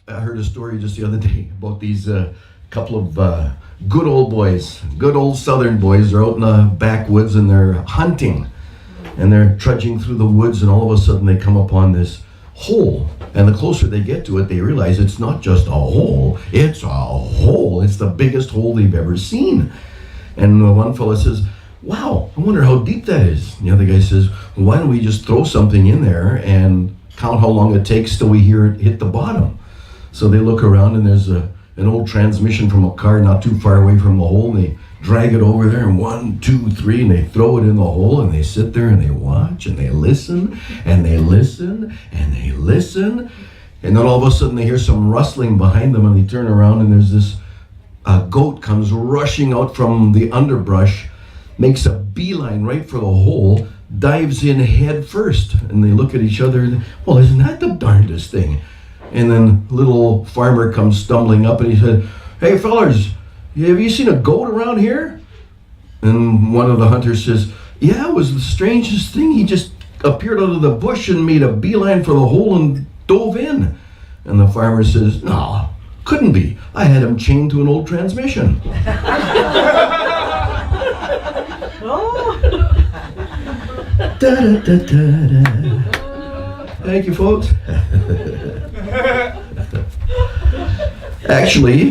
I heard a story just the other day about these couple of good old boys, good old southern boys. They're out in the backwoods and they're hunting. And they're trudging through the woods, and all of a sudden they come upon this hole. And the closer they get to it, they realize it's not just a hole, it's a hole. It's the biggest hole they've ever seen. And the one fella says, wow, I wonder how deep that is. And the other guy says, well, why don't we just throw something in there and count how long it takes till we hear it hit the bottom. So they look around, and there's an old transmission from a car not too far away from the hole, and they drag it over there, and 1, 2, 3, and they throw it in the hole, and they sit there and they watch and they listen and they listen and they listen, and then all of a sudden they hear some rustling behind them, and they turn around, and there's this goat comes rushing out from the underbrush, makes a beeline right for the hole, dives in head first, and they look at each other and, well, isn't that the darndest thing? And then little farmer comes stumbling up, and he said, hey fellers, have you seen a goat around here? And one of the hunters says, yeah, it was the strangest thing. He just appeared out of the bush and made a beeline for the hole and dove in. And the farmer says, no, couldn't be. I had him chained to an old transmission. Thank you, folks. Actually,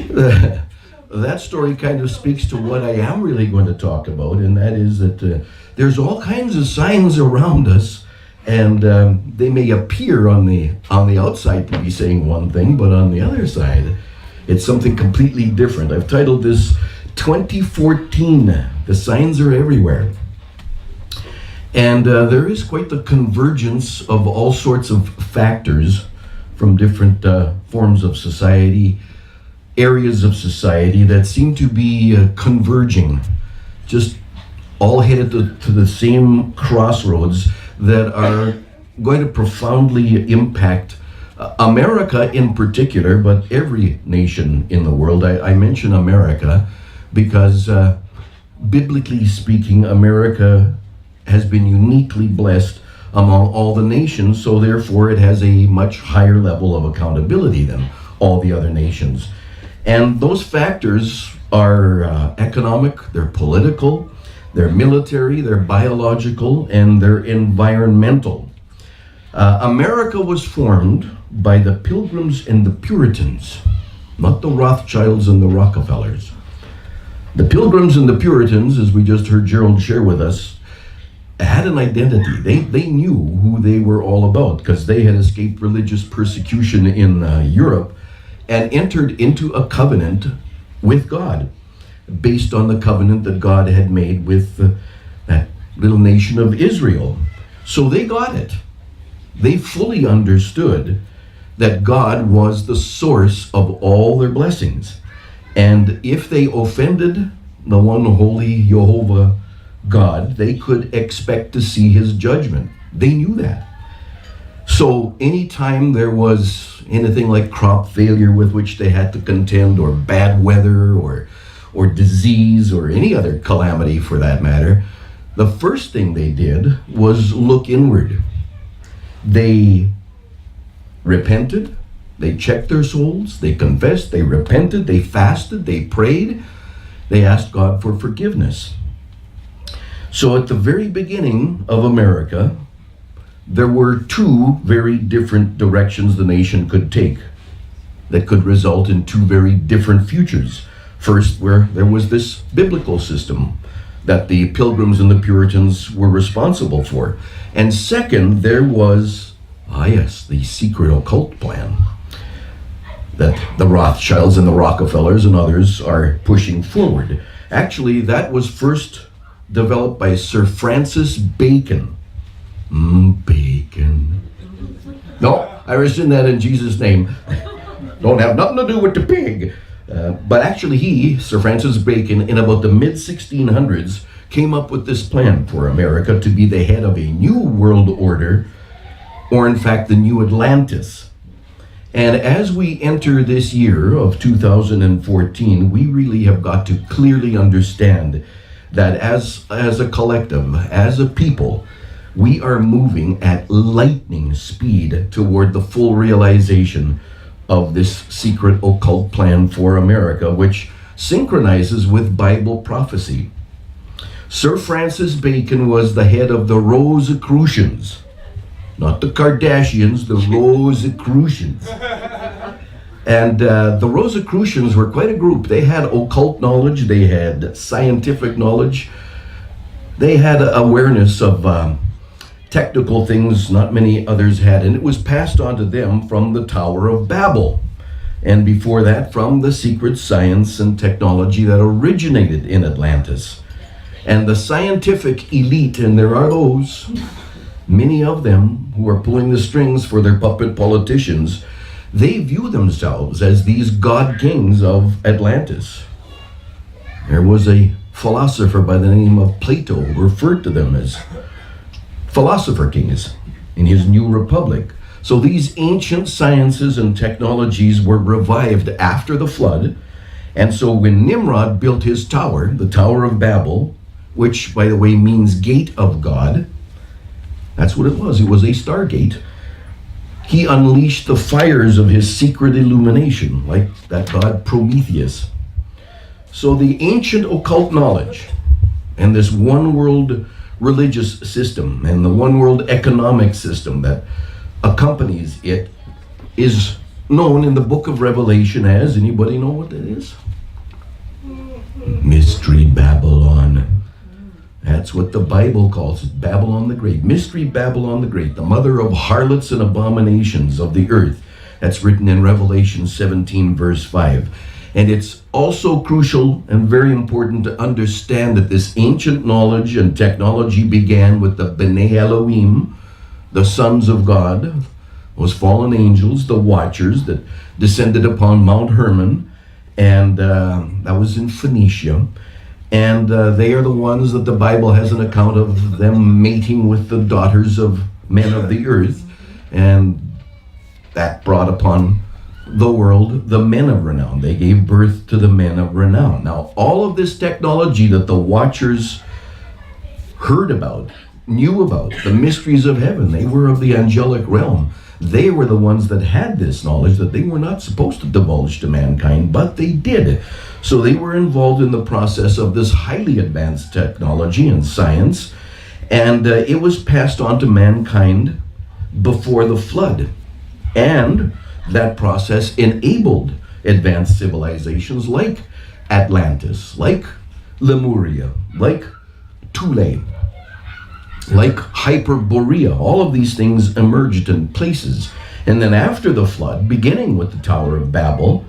that story kind of speaks to what I am really going to talk about, and that is that there's all kinds of signs around us, and they may appear on the outside to be saying one thing, but on the other side, it's something completely different. I've titled this 2014, The Signs Are Everywhere. And there is quite the convergence of all sorts of factors from different forms of society, areas of society that seem to be converging, just all headed to the same crossroads that are going to profoundly impact America in particular, but every nation in the world. I mention America because biblically speaking, America has been uniquely blessed among all the nations, so therefore it has a much higher level of accountability than all the other nations. And those factors are economic, they're political, they're military, they're biological, and they're environmental. America was formed by the Pilgrims and the Puritans, not the Rothschilds and the Rockefellers. The Pilgrims and the Puritans, as we just heard Gerald share with us, had an identity. They knew who they were all about because they had escaped religious persecution in Europe and entered into a covenant with God based on the covenant that God had made with that little nation of Israel. So they got it. They fully understood that God was the source of all their blessings. And if they offended the one holy Jehovah God, they could expect to see his judgment. They knew that. So anytime there was anything like crop failure with which they had to contend, or bad weather, or disease, or any other calamity for that matter, the first thing they did was look inward. They repented, they checked their souls, they confessed, they repented, they fasted, they prayed, they asked God for forgiveness. So at the very beginning of America, there were two very different directions the nation could take that could result in two very different futures. First, where there was this biblical system that the Pilgrims and the Puritans were responsible for. And second, there was, the secret occult plan that the Rothschilds and the Rockefellers and others are pushing forward. Actually, that was first developed by Sir Francis Bacon. Bacon. No, I rescind that in Jesus' name. Don't have nothing to do with the pig. But actually Sir Francis Bacon, in about the mid-1600s, came up with this plan for America to be the head of a new world order, or in fact the new Atlantis. And as we enter this year of 2014, we really have got to clearly understand that as a collective, as a people, we are moving at lightning speed toward the full realization of this secret occult plan for America, which synchronizes with Bible prophecy. Sir Francis Bacon was the head of the Rosicrucians, not the Kardashians, the Rosicrucians. And the Rosicrucians were quite a group. They had occult knowledge, they had scientific knowledge, they had awareness of technical things not many others had, and it was passed on to them from the Tower of Babel. And before that, from the secret science and technology that originated in Atlantis. And the scientific elite, and there are those, many of them, who are pulling the strings for their puppet politicians, they view themselves as these god kings of Atlantis. There was a philosopher by the name of Plato who referred to them as philosopher kings in his New Republic. So these ancient sciences and technologies were revived after the flood. And so when Nimrod built his tower, the Tower of Babel, which, by the way, means gate of God, that's what it was. It was a stargate. He unleashed the fires of his secret illumination, like that god Prometheus. So the ancient occult knowledge and this one world religious system and the one world economic system that accompanies it is known in the book of Revelation as, anybody know what that is? Mystery Babylon. That's what the Bible calls it, Babylon the Great. Mystery Babylon the Great, the mother of harlots and abominations of the earth. That's written in Revelation 17 verse 5. And it's also crucial and very important to understand that this ancient knowledge and technology began with the B'nai Elohim, the sons of God, those fallen angels, the watchers that descended upon Mount Hermon, and that was in Phoenicia. And they are the ones that the Bible has an account of them mating with the daughters of men of the earth, and that brought upon the world the men of renown. They gave birth to the men of renown. Now, all of this technology that the watchers heard about, knew about, the mysteries of heaven, they were of the angelic realm. They were the ones that had this knowledge that they were not supposed to divulge to mankind, but they did. So they were involved in the process of this highly advanced technology and science, and it was passed on to mankind before the flood. And that process enabled advanced civilizations like Atlantis, like Lemuria, like Thule, like Hyperborea. All of these things emerged in places. And then after the flood, beginning with the Tower of Babel,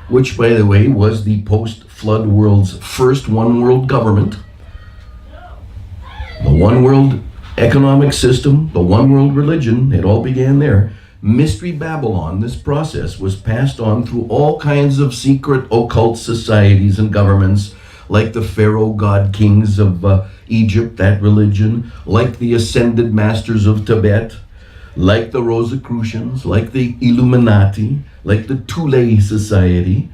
which, by the way, was the post-flood world's first one-world government, the one-world economic system, the one-world religion, it all began there. Mystery Babylon, this process was passed on through all kinds of secret occult societies and governments, like the Pharaoh god kings of Egypt, that religion, like the ascended masters of Tibet, like the Rosicrucians, like the Illuminati, like the Thule Society,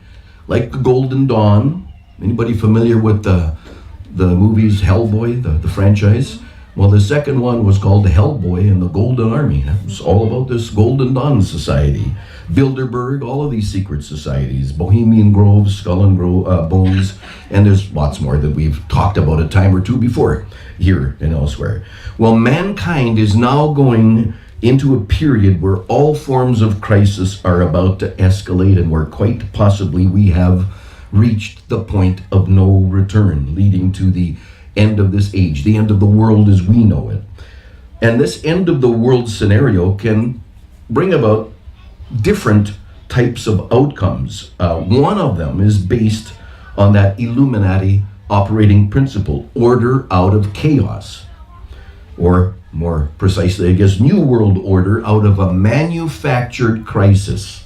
like the Golden Dawn. Anybody familiar with the movies Hellboy, the franchise? Well, the second one was called the Hellboy and the Golden Army. That was all about this Golden Dawn Society. Bilderberg, all of these secret societies, Bohemian Grove, Skull and Bones, and there's lots more that we've talked about a time or two before here and elsewhere. Well, mankind is now going into a period where all forms of crisis are about to escalate, and where quite possibly we have reached the point of no return, leading to the end of this age, the end of the world as we know it. And this end of the world scenario can bring about different types of outcomes. One of them is based on that Illuminati operating principle, order out of chaos. Or more precisely, I guess, New World Order out of a manufactured crisis.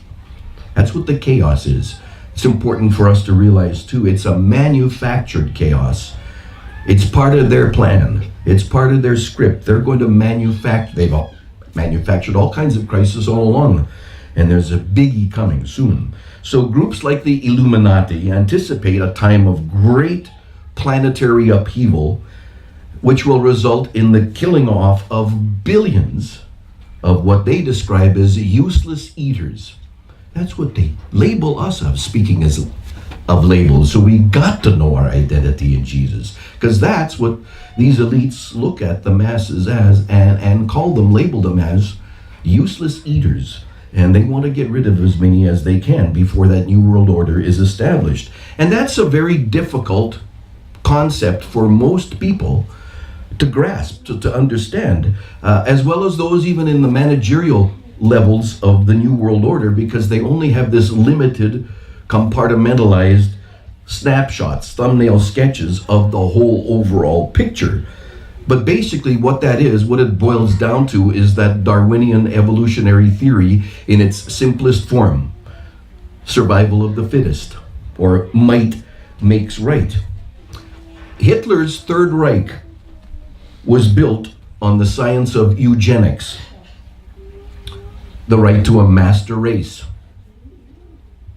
That's what the chaos is. It's important for us to realize too, it's a manufactured chaos. It's part of their plan. It's part of their script. They're going to manufacture, they've manufactured all kinds of crises all along. And there's a biggie coming soon. So groups like the Illuminati anticipate a time of great planetary upheaval, which will result in the killing off of billions of what they describe as useless eaters. That's what they label us of, speaking as of labels. So we got to know our identity in Jesus, because that's what these elites look at the masses as, and call them, label them as useless eaters. And they want to get rid of as many as they can before that new world order is established. And that's a very difficult concept for most people to grasp, to understand, as well as those even in the managerial levels of the new world order, because they only have this limited, compartmentalized snapshots, thumbnail sketches of the whole overall picture. But basically what that is, what it boils down to, is that Darwinian evolutionary theory in its simplest form. Survival of the fittest, or might makes right. Hitler's Third Reich was built on the science of eugenics, the right to a master race.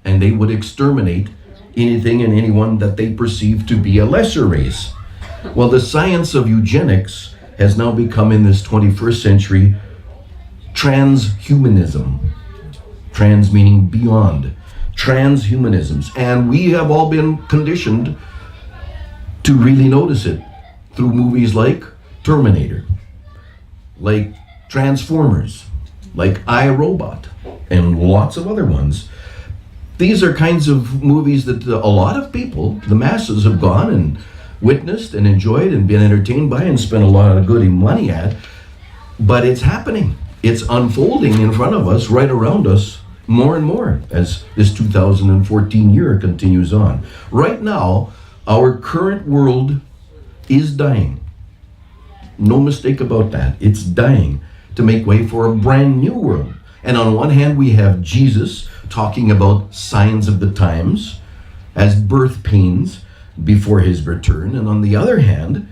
And they would exterminate anything and anyone that they perceived to be a lesser race. Well, the science of eugenics has now become, in this 21st century, transhumanism. Trans meaning beyond. Transhumanisms. And we have all been conditioned to really notice it through movies like Terminator, like Transformers, like I, Robot, and lots of other ones. These are kinds of movies that a lot of people, the masses, have gone and witnessed and enjoyed and been entertained by and spent a lot of good money at. But it's happening. It's unfolding in front of us, right around us, more and more as this 2014 year continues on. Right now, our current world is dying. No mistake about that. It's dying to make way for a brand new world. And on one hand, we have Jesus talking about signs of the times as birth pains before his return. And on the other hand,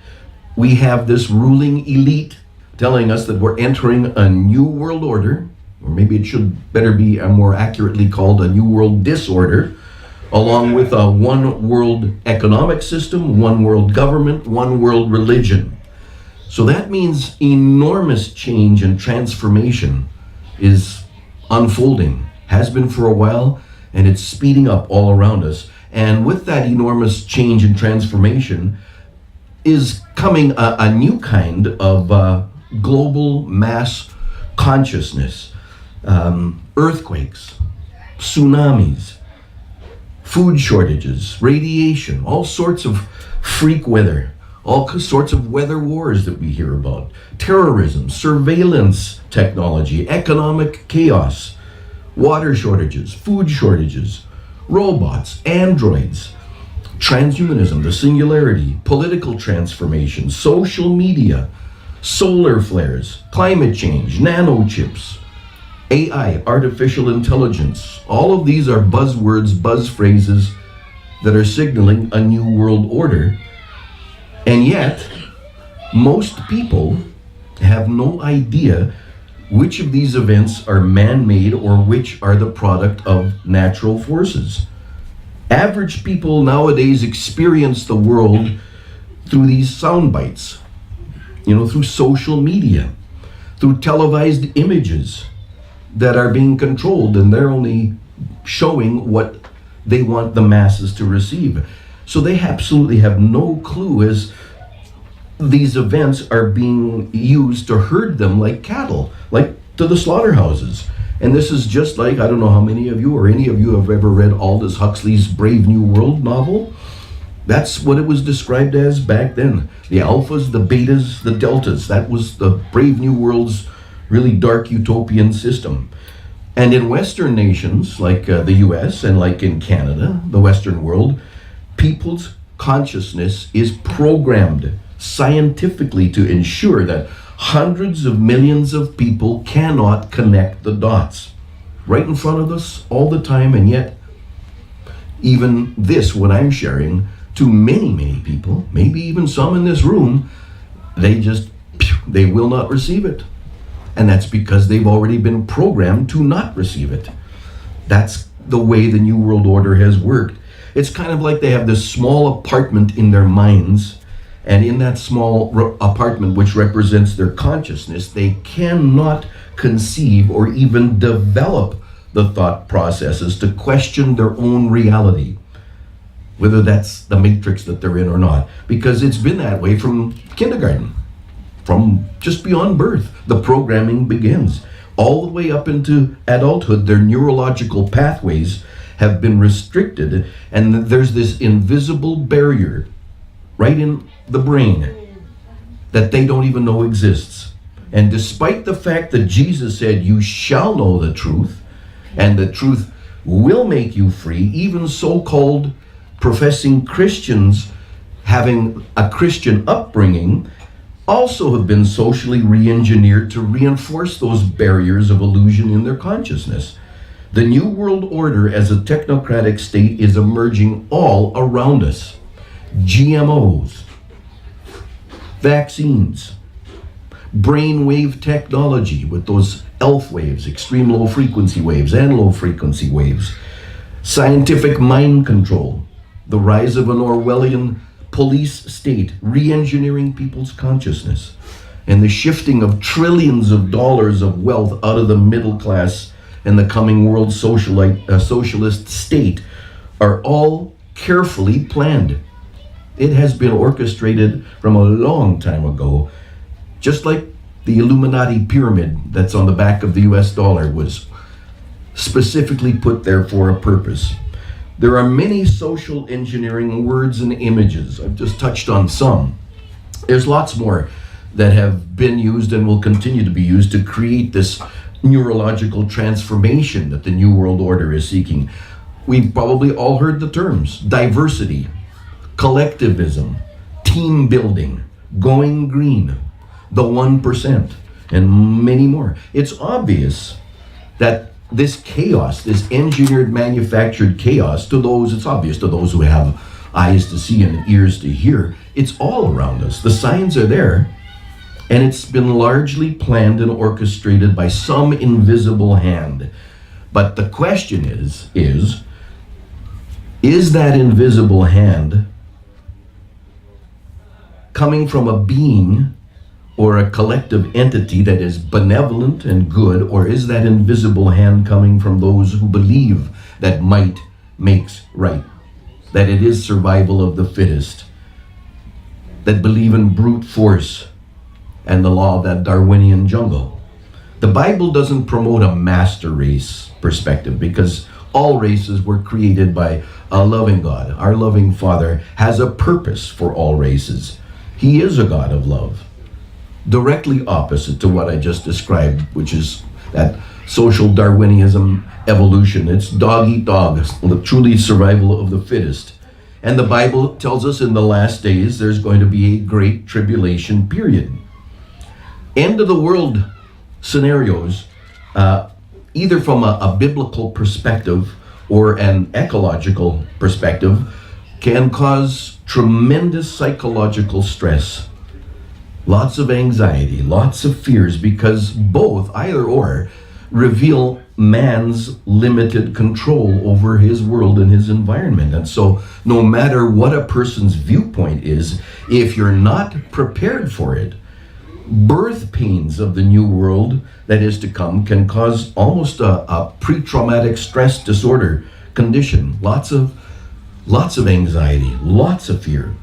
we have this ruling elite telling us that we're entering a new world order, or maybe it should better be more accurately called a new world disorder, along with a one world economic system, one world government, one world religion. So that means enormous change and transformation is unfolding, has been for a while, and it's speeding up all around us. And with that enormous change and transformation is coming a new kind of global mass consciousness. Earthquakes, tsunamis, food shortages, radiation, all sorts of freak weather, all sorts of weather wars that we hear about, terrorism, surveillance technology, economic chaos, water shortages, food shortages, robots, androids, transhumanism, the singularity, political transformation, social media, solar flares, climate change, nanochips, AI, artificial intelligence. All of these are buzzwords, buzz phrases that are signaling a new world order. And yet, most people have no idea which of these events are man-made or which are the product of natural forces. Average people nowadays experience the world through these sound bites, through social media, through televised images that are being controlled, and they're only showing what they want the masses to receive. So they absolutely have no clue as these events are being used to herd them like cattle, like to the slaughterhouses. And this is just like, I don't know how many of you or any of you have ever read Aldous Huxley's Brave New World novel. That's what it was described as back then. The alphas, the betas, the deltas. That was the Brave New World's really dark utopian system. And in Western nations like the US and like in Canada, the Western world, people's consciousness is programmed scientifically to ensure that hundreds of millions of people cannot connect the dots right in front of us all the time. And yet, even this, what I'm sharing, to many people, maybe even some in this room, they will not receive it. And that's because they've already been programmed to not receive it. That's the way the New World Order has worked. It's kind of like they have this small apartment in their minds, and in that small apartment, which represents their consciousness, they cannot conceive or even develop the thought processes to question their own reality, whether that's the matrix that they're in or not, because it's been that way from kindergarten, from just beyond birth. The programming begins. All the way up into adulthood, their neurological pathways have been restricted, and there's this invisible barrier right in the brain that they don't even know exists. And despite the fact that Jesus said, "You shall know the truth, and the truth will make you free," even so-called professing Christians having a Christian upbringing also have been socially re-engineered to reinforce those barriers of illusion in their consciousness. The New World Order as a technocratic state is emerging all around us. GMOs, vaccines, brainwave technology with those ELF waves, extreme low frequency waves and low frequency waves, scientific mind control, the rise of an Orwellian police state, re-engineering people's consciousness, and the shifting of trillions of dollars of wealth out of the middle class and the coming world socialist state are all carefully planned. It has been orchestrated from a long time ago, just like the Illuminati pyramid that's on the back of the US dollar was specifically put there for a purpose. There are many social engineering words and images. I've just touched on some. There's lots more that have been used and will continue to be used to create this neurological transformation that the New World Order is seeking. We've probably all heard the terms: diversity, collectivism, team building, going green, the 1%, and many more. It's obvious that this chaos, this engineered, manufactured chaos, it's obvious to those who have eyes to see and ears to hear. It's all around us. The signs are there, and it's been largely planned and orchestrated by some invisible hand. But the question is that invisible hand coming from a being or a collective entity that is benevolent and good, or is that invisible hand coming from those who believe that might makes right, that it is survival of the fittest, that believe in brute force and the law of that Darwinian jungle? The Bible doesn't promote a master race perspective, because all races were created by a loving God. Our loving Father has a purpose for all races. He is a God of love. Directly opposite to what I just described, which is that social Darwinism evolution. It's dog eat dog, truly survival of the fittest. And the Bible tells us in the last days there's going to be a great tribulation period. End of the world scenarios, either from a biblical perspective or an ecological perspective, can cause tremendous psychological stress. Lots of anxiety, lots of fears, because both, either or, reveal man's limited control over his world and his environment. And so no matter what a person's viewpoint is, if you're not prepared for it, birth pains of the new world that is to come can cause almost a pre-traumatic stress disorder condition. Lots of anxiety, lots of fear.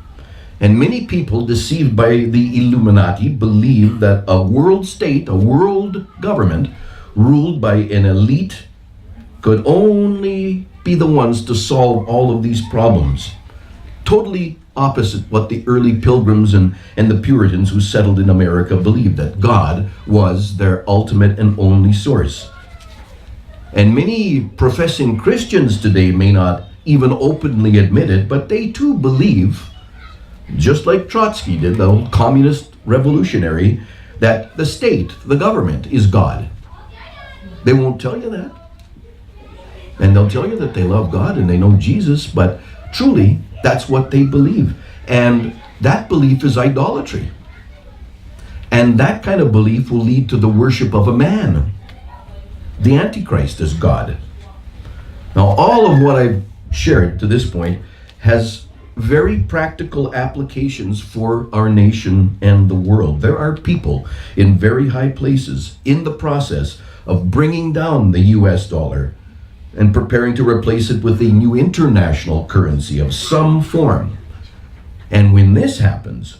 And many people deceived by the Illuminati believe that a world state, a world government ruled by an elite could only be the ones to solve all of these problems. Totally opposite what the early pilgrims and the Puritans who settled in America believed, that God was their ultimate and only source. And many professing Christians today may not even openly admit it, but they too believe, just like Trotsky did, the old communist revolutionary, that the state, the government, is God. They won't tell you that. And they'll tell you that they love God and they know Jesus, but truly, that's what they believe. And that belief is idolatry. And that kind of belief will lead to the worship of a man, the Antichrist, as God. Now, all of what I've shared to this point has very practical applications for our nation and the world. There are people in very high places in the process of bringing down the US dollar and preparing to replace it with a new international currency of some form. And when this happens,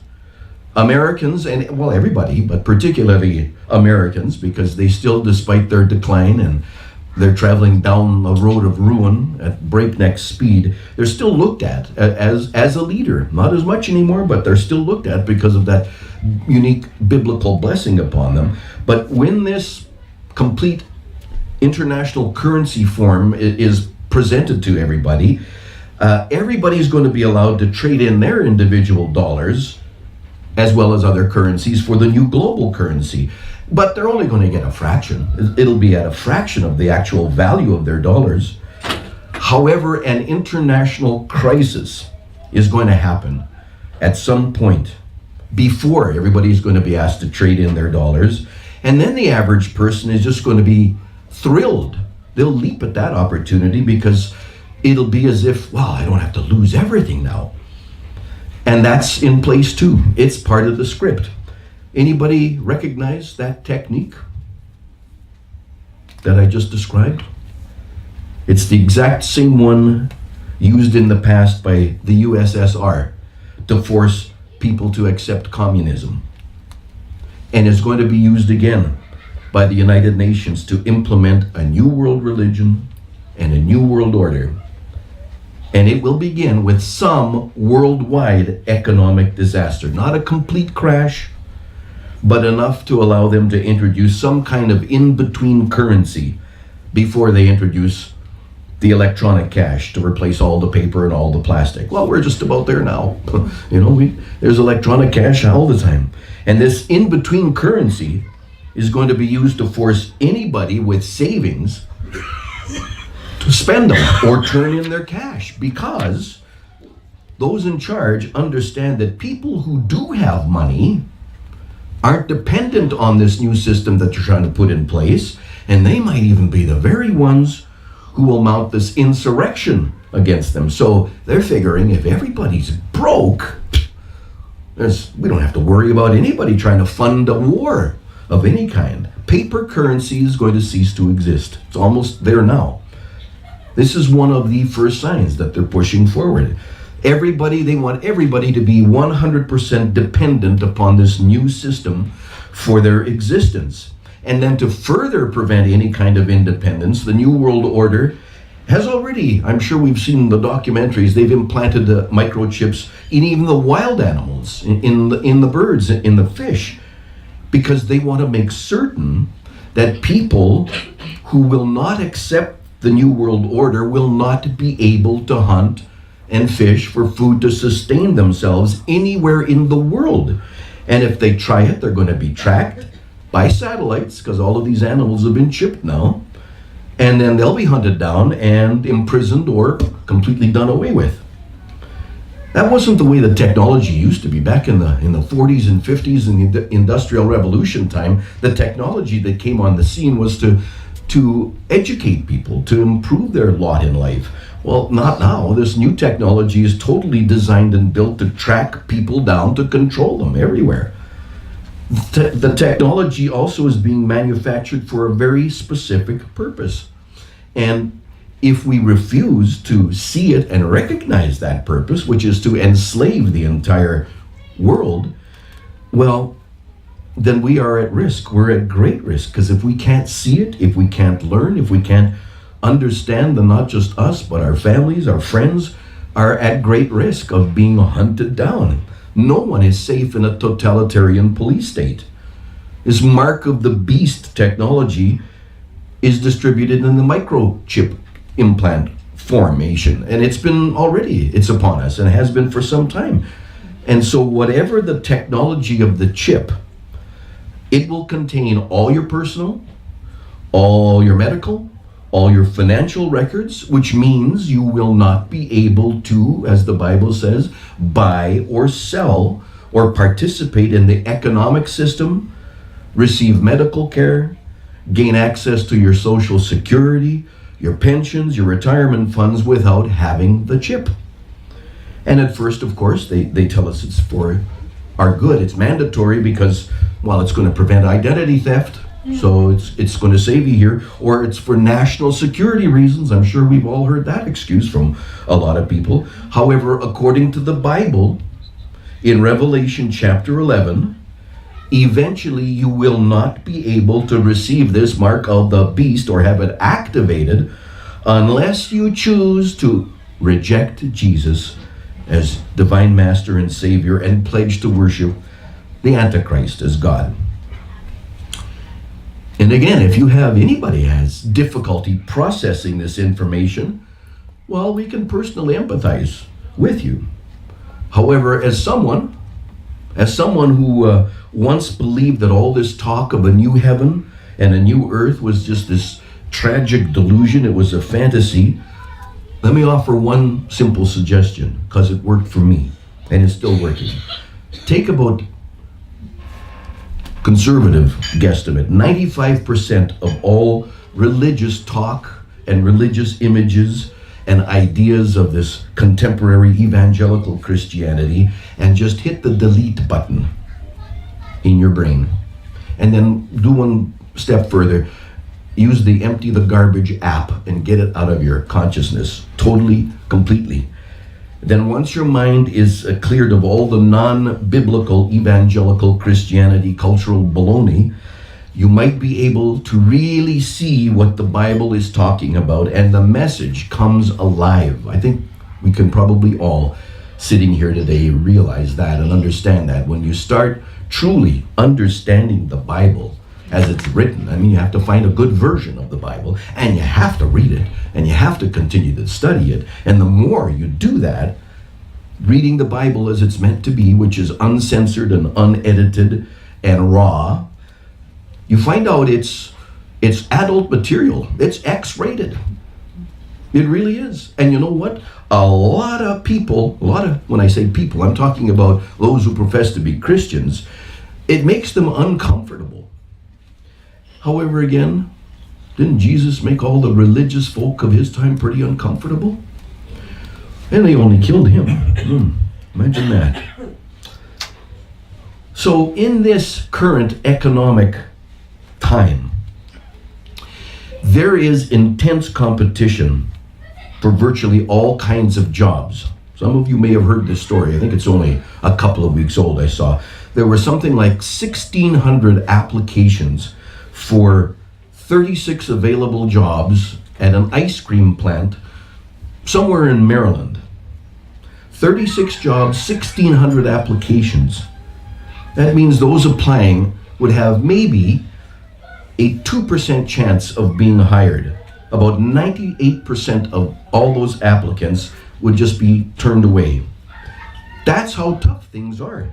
Americans, and well, everybody, but particularly Americans, because they still, despite their decline and they're traveling down a road of ruin at breakneck speed, they're still looked at as a leader. Not as much anymore, but they're still looked at because of that unique biblical blessing upon them. But when this complete international currency form is presented to everybody, everybody's going to be allowed to trade in their individual dollars as well as other currencies for the new global currency. But they're only going to get a fraction. It'll be at a fraction of the actual value of their dollars. However, an international crisis is going to happen at some point before everybody's going to be asked to trade in their dollars. And then the average person is just going to be thrilled. They'll leap at that opportunity because it'll be as if, wow, I don't have to lose everything now. And that's in place too. It's part of the script. Anybody recognize that technique that I just described? It's the exact same one used in the past by the USSR to force people to accept communism. And it's going to be used again by the United Nations to implement a new world religion and a new world order. And it will begin with some worldwide economic disaster. Not a complete crash, but enough to allow them to introduce some kind of in-between currency before they introduce the electronic cash to replace all the paper and all the plastic. Well, we're just about there now. There's electronic cash all the time. And this in-between currency is going to be used to force anybody with savings to spend them or turn in their cash, because those in charge understand that people who do have money aren't dependent on this new system that you're trying to put in place, and they might even be the very ones who will mount this insurrection against them. So they're figuring if everybody's broke, we don't have to worry about anybody trying to fund a war of any kind. Paper currency is going to cease to exist. It's almost there now. This is one of the first signs that they're pushing forward. They want everybody to be 100% dependent upon this new system for their existence. And then to further prevent any kind of independence, the New World Order has already, I'm sure we've seen the documentaries, they've implanted the microchips in even the wild animals, in the birds, in the fish, because they want to make certain that people who will not accept the New World Order will not be able to hunt and fish for food to sustain themselves anywhere in the world. And if they try it, they're going to be tracked by satellites, because all of these animals have been chipped now. And then they'll be hunted down and imprisoned or completely done away with. That wasn't the way the technology used to be back in the 40s and 50s in the Industrial Revolution time. The technology that came on the scene was to educate people, to improve their lot in life. Well, not now. This new technology is totally designed and built to track people down, to control them everywhere. The technology also is being manufactured for a very specific purpose. And if we refuse to see it and recognize that purpose, which is to enslave the entire world, well, then we are at risk. We're at great risk, because if we can't see it, if we can't learn, if we can't understand that not just us, but our families, our friends are at great risk of being hunted down. No one is safe in a totalitarian police state. This mark of the beast technology is distributed in the microchip implant formation, and it's upon us and has been for some time. And so whatever the technology of the chip, it will contain all your personal, all your medical, all your financial records, which means you will not be able to, as the Bible says, buy or sell or participate in the economic system, receive medical care, gain access to your social security, your pensions, your retirement funds without having the chip. And at first, of course, they tell us it's for our good. It's mandatory because, well, it's going to prevent identity theft. So it's going to save you here, or it's for national security reasons. I'm sure we've all heard that excuse from a lot of people. However, according to the Bible, in Revelation chapter 11, eventually you will not be able to receive this mark of the beast or have it activated unless you choose to reject Jesus as divine master and savior and pledge to worship the Antichrist as God. And again, if you have anybody has difficulty processing this information, well, we can personally empathize with you. However, as someone who once believed that all this talk of a new heaven and a new earth was just this tragic delusion, it was a fantasy, let me offer one simple suggestion, because it worked for me, and it's still working. Take about conservative guesstimate, 95% of all religious talk and religious images and ideas of this contemporary evangelical Christianity, and just hit the delete button in your brain. And then do one step further. Use the empty the garbage app and get it out of your consciousness totally, completely. Then once your mind is cleared of all the non-biblical evangelical Christianity cultural baloney, you might be able to really see what the Bible is talking about, and the message comes alive. I think we can probably all, sitting here today, realize that and understand that. When you start truly understanding the Bible as it's written, I mean, you have to find a good version of the Bible, and you have to read it, and you have to continue to study it. And the more you do that, reading the Bible as it's meant to be, which is uncensored and unedited and raw, you find out it's adult material. It's X-rated. It really is. And you know what? A lot of people, when I say people, I'm talking about those who profess to be Christians, it makes them uncomfortable. However, again, didn't Jesus make all the religious folk of his time pretty uncomfortable? And they only killed him. Imagine that. So in this current economic time, there is intense competition for virtually all kinds of jobs. Some of you may have heard this story. I think it's only a couple of weeks old. I saw there were something like 1,600 applications for 36 available jobs at an ice cream plant somewhere in Maryland. 36 jobs, 1,600 applications. That means those applying would have maybe a 2% chance of being hired. About 98% of all those applicants would just be turned away. That's how tough things are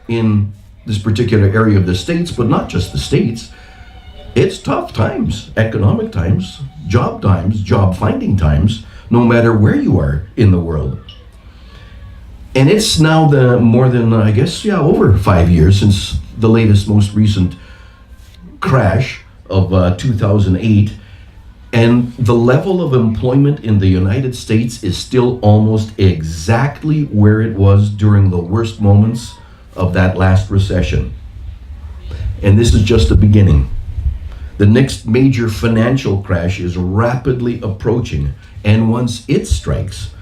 in this particular area of the States, but not just the States. It's tough times, economic times, job finding times, no matter where you are in the world. And it's now more than, over 5 years since the latest, most recent crash of 2008. And the level of employment in the United States is still almost exactly where it was during the worst moments of that last recession. And this is just the beginning. The next major financial crash is rapidly approaching, and once it strikes,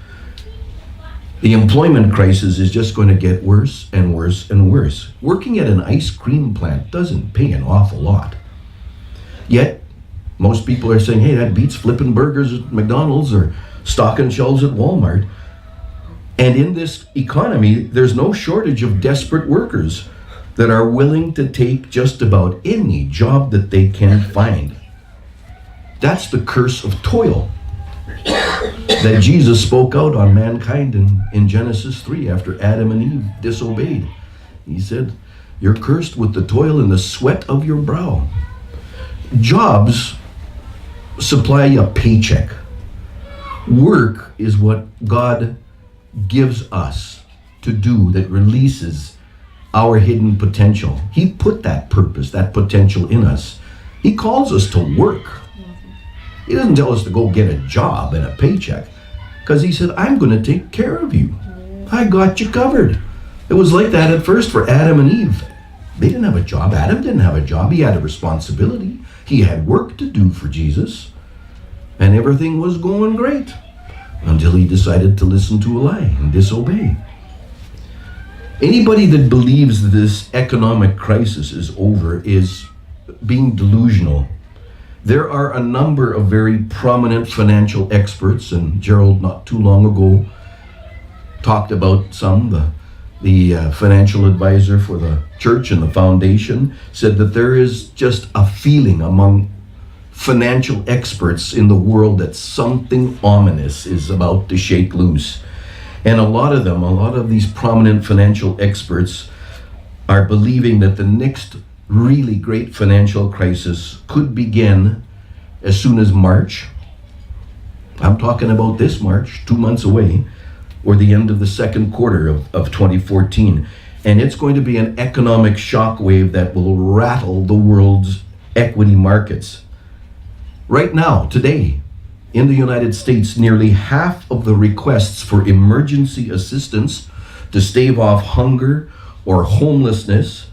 the employment crisis is just going to get worse and worse and worse. Working at an ice cream plant doesn't pay an awful lot. Yet, most people are saying, hey, that beats flipping burgers at McDonald's or stocking shelves at Walmart. And in this economy, there's no shortage of desperate workers that are willing to take just about any job that they can find. That's the curse of toil that Jesus spoke out on mankind in Genesis 3 after Adam and Eve disobeyed. He said, you're cursed with the toil and the sweat of your brow. Jobs supply a paycheck. Work is what God gives us to do that releases our hidden potential. He put that purpose, that potential in us. He calls us to work. He doesn't tell us to go get a job and a paycheck, because he said, I'm going to take care of you. I got you covered. It was like that at first for Adam and Eve. They didn't have a job. Adam didn't have a job. He had a responsibility. He had work to do for Jesus. And everything was going great until he decided to listen to a lie and disobey. Anybody that believes that this economic crisis is over is being delusional. There are a number of very prominent financial experts, and Gerald not too long ago talked about some. The financial advisor for the church and the foundation said that there is just a feeling among financial experts in the world that something ominous is about to shake loose. And a lot of these prominent financial experts are believing that the next really great financial crisis could begin as soon as March. I'm talking about this March, 2 months away, or the end of the second quarter of 2014. And it's going to be an economic shockwave that will rattle the world's equity markets. Right now, today, in the United States, nearly half of the requests for emergency assistance to stave off hunger or homelessness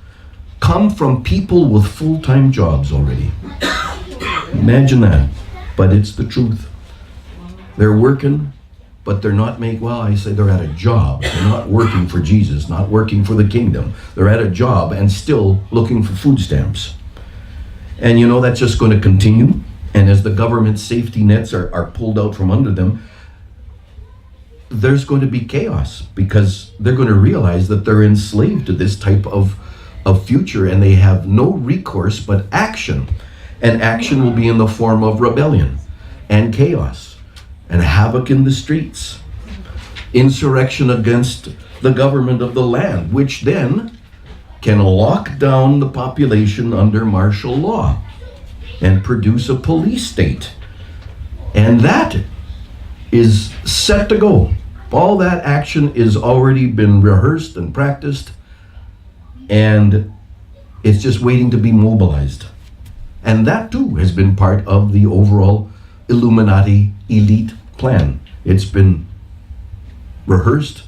come from people with full-time jobs already. Imagine that, but it's the truth. They're working, but they're not they're at a job. They're not working for Jesus, not working for the kingdom. They're at a job and still looking for food stamps. And that's just going to continue. And as the government safety nets are pulled out from under them, there's going to be chaos because they're going to realize that they're enslaved to this type of future, and they have no recourse but action. And action will be in the form of rebellion and chaos and havoc in the streets, insurrection against the government of the land, which then can lock down the population under martial law and produce a police state. And that is set to go. All that action is already been rehearsed and practiced, and it's just waiting to be mobilized. And that too has been part of the overall Illuminati elite plan. It's been rehearsed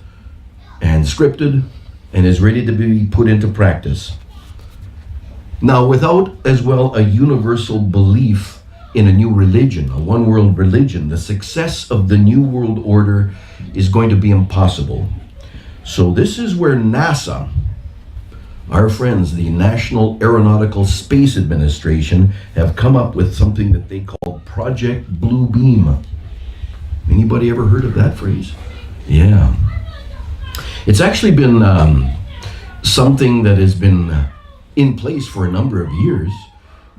and scripted and is ready to be put into practice. Now, without as well a universal belief in a new religion, a one world religion, the success of the New World Order is going to be impossible. So this is where NASA, our friends, the National Aeronautical Space Administration, have come up with something that they call Project Blue Beam. Anybody ever heard of that phrase? Yeah. It's actually been something that has been in place for a number of years,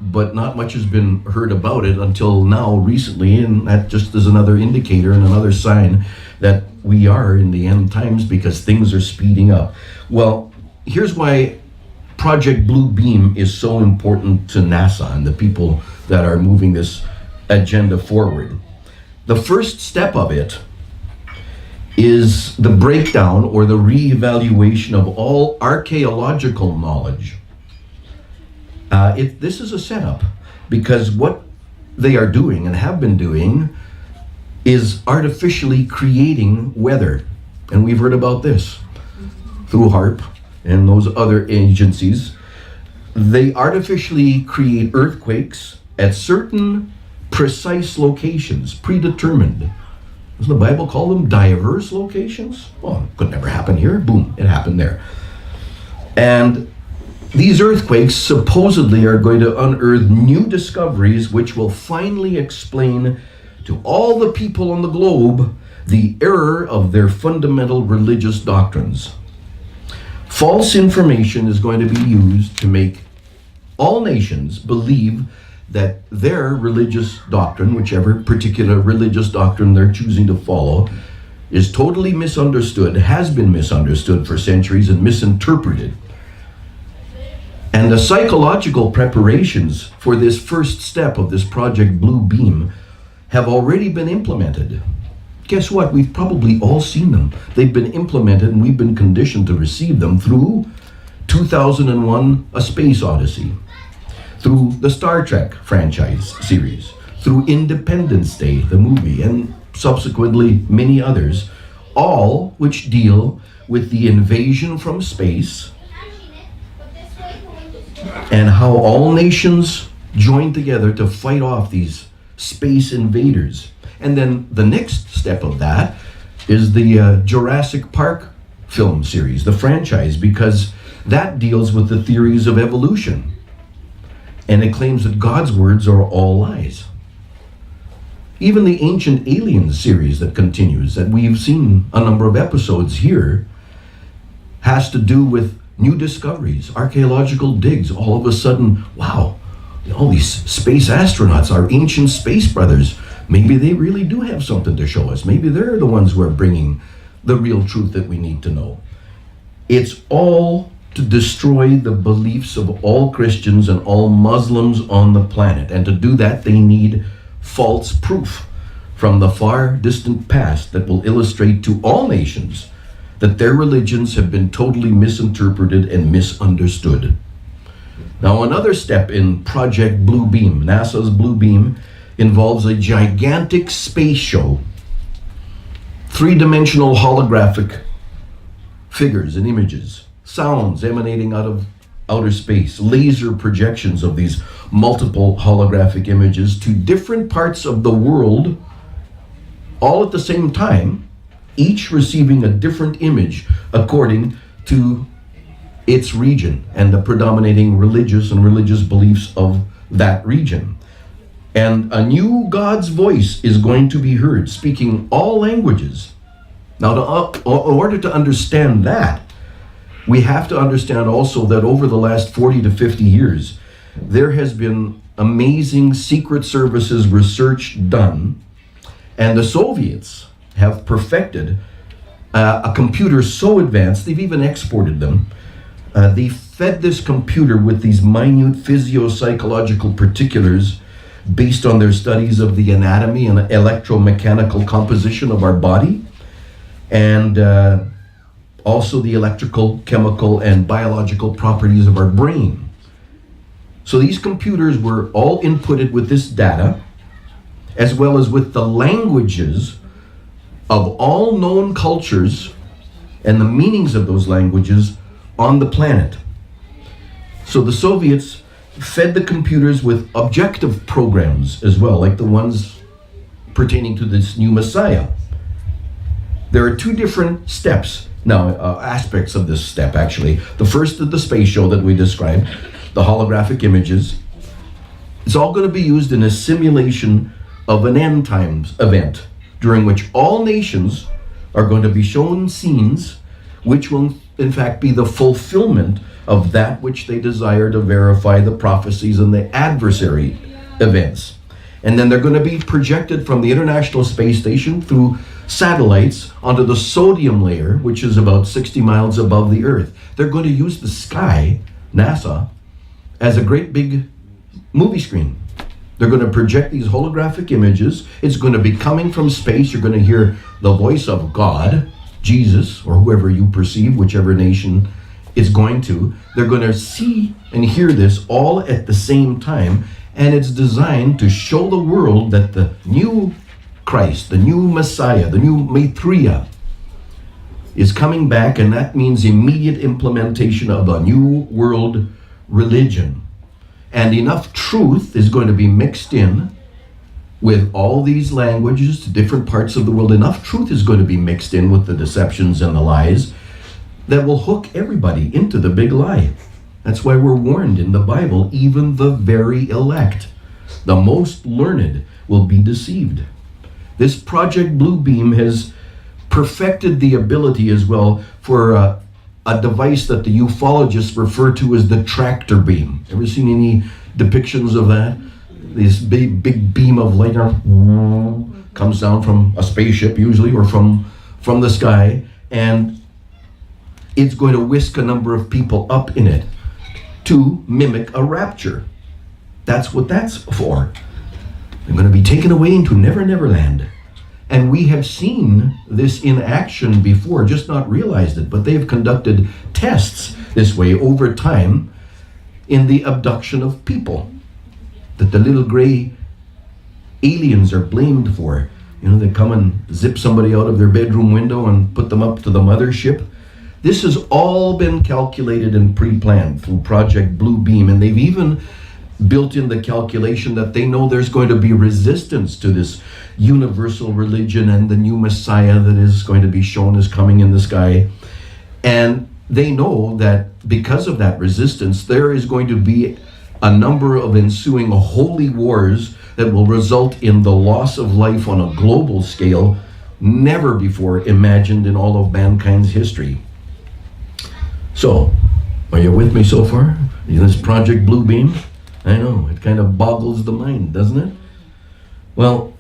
but not much has been heard about it until now recently, and that just is another indicator and another sign that we are in the end times because things are speeding up. Well, here's why Project Blue Beam is so important to NASA and the people that are moving this agenda forward. The first step of it is the breakdown or the reevaluation of all archaeological knowledge. This is a setup because what they are doing and have been doing is artificially creating weather. And we've heard about this through HAARP and those other agencies. They artificially create earthquakes at certain precise locations, predetermined. Doesn't the Bible call them diverse locations? Well, it could never happen here. Boom, it happened there. And these earthquakes supposedly are going to unearth new discoveries which will finally explain to all the people on the globe the error of their fundamental religious doctrines. False information is going to be used to make all nations believe that their religious doctrine, whichever particular religious doctrine they're choosing to follow, is totally misunderstood, has been misunderstood for centuries and misinterpreted. And the psychological preparations for this first step of this Project Blue Beam have already been implemented. Guess what? We've probably all seen them. They've been implemented and we've been conditioned to receive them through 2001: A Space Odyssey, through the Star Trek franchise series, through Independence Day, the movie, and subsequently many others, all which deal with the invasion from space and how all nations join together to fight off these space invaders. And then the next step of that is the Jurassic Park film series, the franchise, because that deals with the theories of evolution. And it claims that God's words are all lies. Even the Ancient Aliens series that continues, that we've seen a number of episodes here, has to do with new discoveries, archaeological digs. All of a sudden, wow, all these space astronauts, our ancient space brothers, maybe they really do have something to show us. Maybe they're the ones who are bringing the real truth that we need to know. It's all to destroy the beliefs of all Christians and all Muslims on the planet. And to do that, they need false proof from the far distant past that will illustrate to all nations that their religions have been totally misinterpreted and misunderstood. Now, another step in Project Blue Beam, NASA's Blue Beam, involves a gigantic space show, three-dimensional holographic figures and images, sounds emanating out of outer space, laser projections of these multiple holographic images to different parts of the world, all at the same time, each receiving a different image according to its region and the predominating religious beliefs of that region. And a new God's voice is going to be heard, speaking all languages. Now, in order to understand that, we have to understand also that over the last 40 to 50 years, there has been amazing Secret Services research done, and the Soviets have perfected a computer so advanced, they've even exported them. They fed this computer with these minute physio-psychological particulars based on their studies of the anatomy and electromechanical composition of our body, and also the electrical, chemical, and biological properties of our brain. So these computers were all inputted with this data, as well as with the languages of all known cultures and the meanings of those languages on the planet. So the Soviets fed the computers with objective programs as well, like the ones pertaining to this new Messiah. There are two different steps now, aspects of this step actually. The first is the space show that we described, the holographic images. It's all going to be used in a simulation of an end times event, during which all nations are going to be shown scenes which will in fact be the fulfillment of that which they desire to verify the prophecies and the adversary events. And then they're going to be projected from the International Space Station through satellites onto the sodium layer, which is about 60 miles above the Earth. They're going to use the sky, NASA, as a great big movie screen. They're going to project these holographic images. It's going to be coming from space. You're going to hear the voice of God, Jesus, or whoever you perceive, whichever nation is going to. They're going to see and hear this all at the same time, and it's designed to show the world that the new Christ, the new Messiah, the new Maitreya is coming back, and that means immediate implementation of a new world religion. And enough truth is going to be mixed in with all these languages to different parts of the world. Enough truth is going to be mixed in with the deceptions and the lies that will hook everybody into the big lie. That's why we're warned in the Bible, even the very elect, the most learned, will be deceived. This Project Blue Beam has perfected the ability as well for a device that the ufologists refer to as the tractor beam. Ever seen any depictions of that? This big beam of light comes down from a spaceship usually, or from the sky, and it's going to whisk a number of people up in it to mimic a rapture. That's what that's for. They're going to be taken away into Never Never Land. And we have seen this in action before, just not realized it, but they have conducted tests this way over time in the abduction of people that the little gray aliens are blamed for. You know, they come and zip somebody out of their bedroom window and put them up to the mothership. This has all been calculated and pre-planned through Project Blue Beam, and they've even built in the calculation that they know there's going to be resistance to this universal religion and the new Messiah that is going to be shown as coming in the sky. And they know that because of that resistance, there is going to be a number of ensuing holy wars that will result in the loss of life on a global scale never before imagined in all of mankind's history. So, are you with me so far? This Project Blue Beam? I know, it kind of boggles the mind, doesn't it? Well,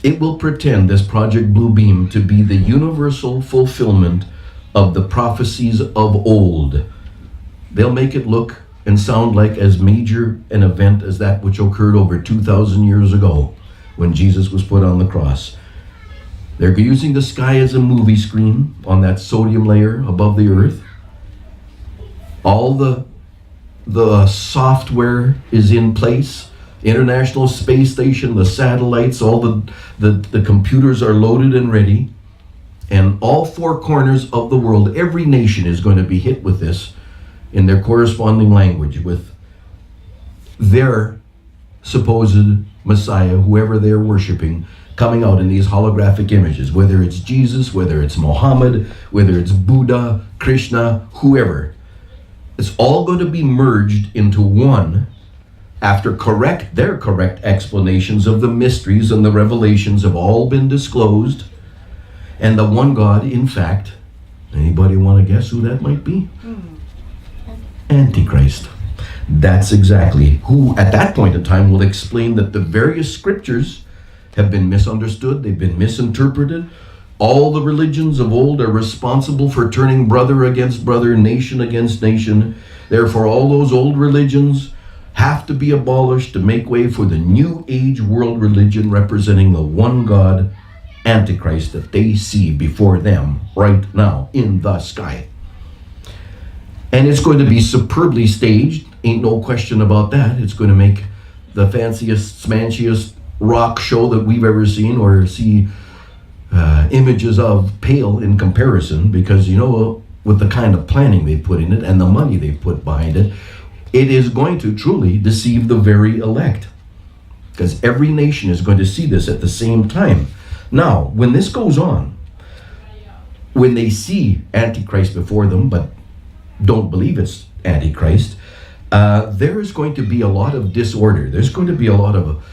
it will pretend, this Project Blue Beam, to be the universal fulfillment of the prophecies of old. They'll make it look and sound like as major an event as that which occurred over 2,000 years ago when Jesus was put on the cross. They're using the sky as a movie screen on that sodium layer above the earth. All the software is in place. International Space Station, the satellites, all the computers are loaded and ready. And all four corners of the world, every nation is going to be hit with this in their corresponding language, with their supposed Messiah, whoever they're worshiping, coming out in these holographic images, whether it's Jesus, whether it's Mohammed, whether it's Buddha, Krishna, whoever. It's all going to be merged into one after their correct explanations of the mysteries and the revelations have all been disclosed. And the one God, in fact, anybody want to guess who that might be? Antichrist. That's exactly who, at that point in time, will explain that the various scriptures have been misunderstood, they've been misinterpreted. All the religions of old are responsible for turning brother against brother, nation against nation. Therefore, all those old religions have to be abolished to make way for the new age world religion representing the one God, Antichrist, that they see before them right now in the sky. And it's going to be superbly staged, ain't no question about that. It's going to make the fanciest, smanchiest rock show that we've ever seen or see images of pale in comparison, because with the kind of planning they put in it and the money they put behind it, it is going to truly deceive the very elect, because every nation is going to see this at the same time. Now, when this goes on, when they see Antichrist before them but don't believe it's Antichrist, there is going to be a lot of disorder. There's going to be a lot of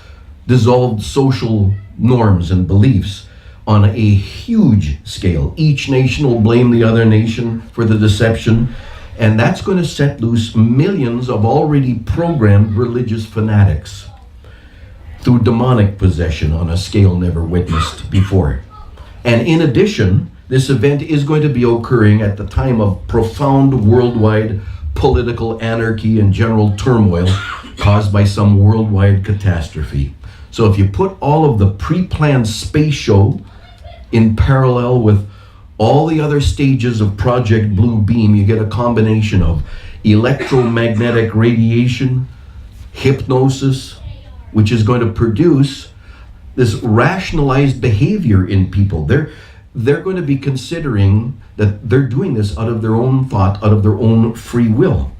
dissolved social norms and beliefs on a huge scale. Each nation will blame the other nation for the deception, and that's going to set loose millions of already programmed religious fanatics through demonic possession on a scale never witnessed before. And in addition, this event is going to be occurring at the time of profound worldwide political anarchy and general turmoil caused by some worldwide catastrophe. So if you put all of the pre-planned space show in parallel with all the other stages of Project Blue Beam, you get a combination of electromagnetic radiation, hypnosis, which is going to produce this rationalized behavior in people. They're going to be considering that they're doing this out of their own thought, out of their own free will.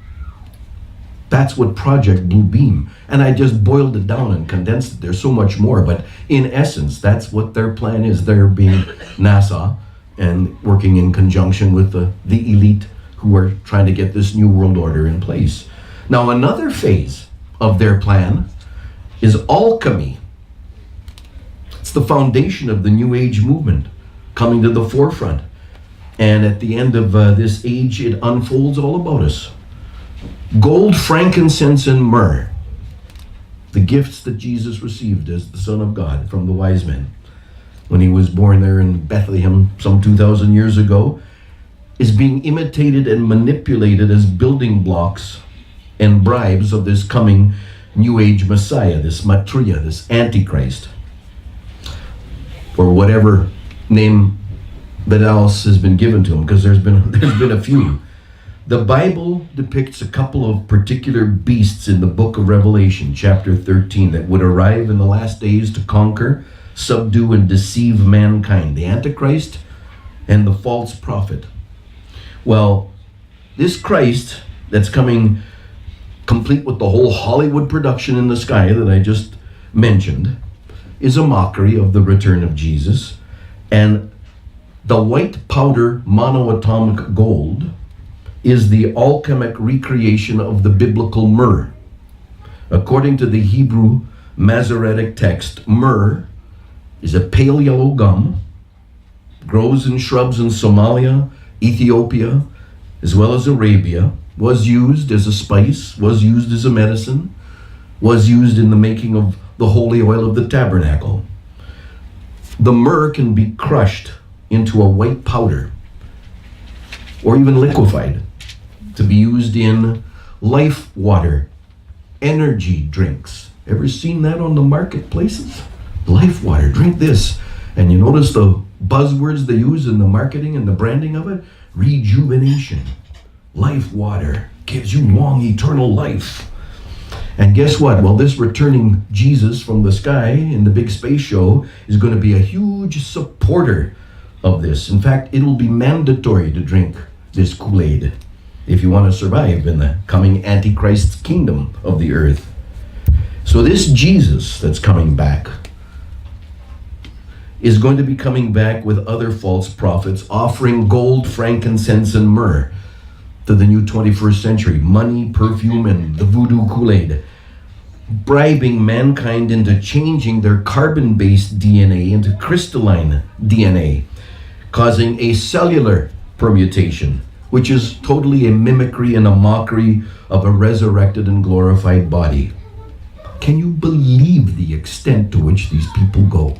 That's what Project Blue Beam, and I just boiled it down and condensed it. There's so much more, but in essence, that's what their plan is. They're being NASA and working in conjunction with the elite who are trying to get this new world order in place. Now, another phase of their plan is alchemy. It's the foundation of the New Age movement coming to the forefront. And at the end of this age, it unfolds all about us. Gold, frankincense, and myrrh, the gifts that Jesus received as the Son of God from the wise men when he was born there in Bethlehem some 2,000 years ago, is being imitated and manipulated as building blocks and bribes of this coming New Age Messiah, this Maitreya, this Antichrist, or whatever name that else has been given to him, because there's been a few. The Bible depicts a couple of particular beasts in the book of Revelation, chapter 13, that would arrive in the last days to conquer, subdue, and deceive mankind: the Antichrist and the false prophet. Well, this Christ that's coming complete with the whole Hollywood production in the sky that I just mentioned is a mockery of the return of Jesus. And the white powder monoatomic gold is the alchemic recreation of the biblical myrrh. According to the Hebrew Masoretic text, myrrh is a pale yellow gum, grows in shrubs in Somalia, Ethiopia, as well as Arabia, was used as a spice, was used as a medicine, was used in the making of the holy oil of the tabernacle. The myrrh can be crushed into a white powder or even liquefied to be used in life water, energy drinks. Ever seen that on the marketplaces? Life water, drink this. And you notice the buzzwords they use in the marketing and the branding of it? Rejuvenation. Life water gives you long eternal life. And guess what? Well, this returning Jesus from the sky in the big space show is going to be a huge supporter of this. In fact, it'll be mandatory to drink this Kool-Aid if you want to survive in the coming Antichrist's kingdom of the earth. So this Jesus that's coming back is going to be coming back with other false prophets offering gold, frankincense, and myrrh to the new 21st century. Money, perfume, and the voodoo Kool-Aid. Bribing mankind into changing their carbon-based DNA into crystalline DNA, causing a cellular permutation, which is totally a mimicry and a mockery of a resurrected and glorified body. Can you believe the extent to which these people go?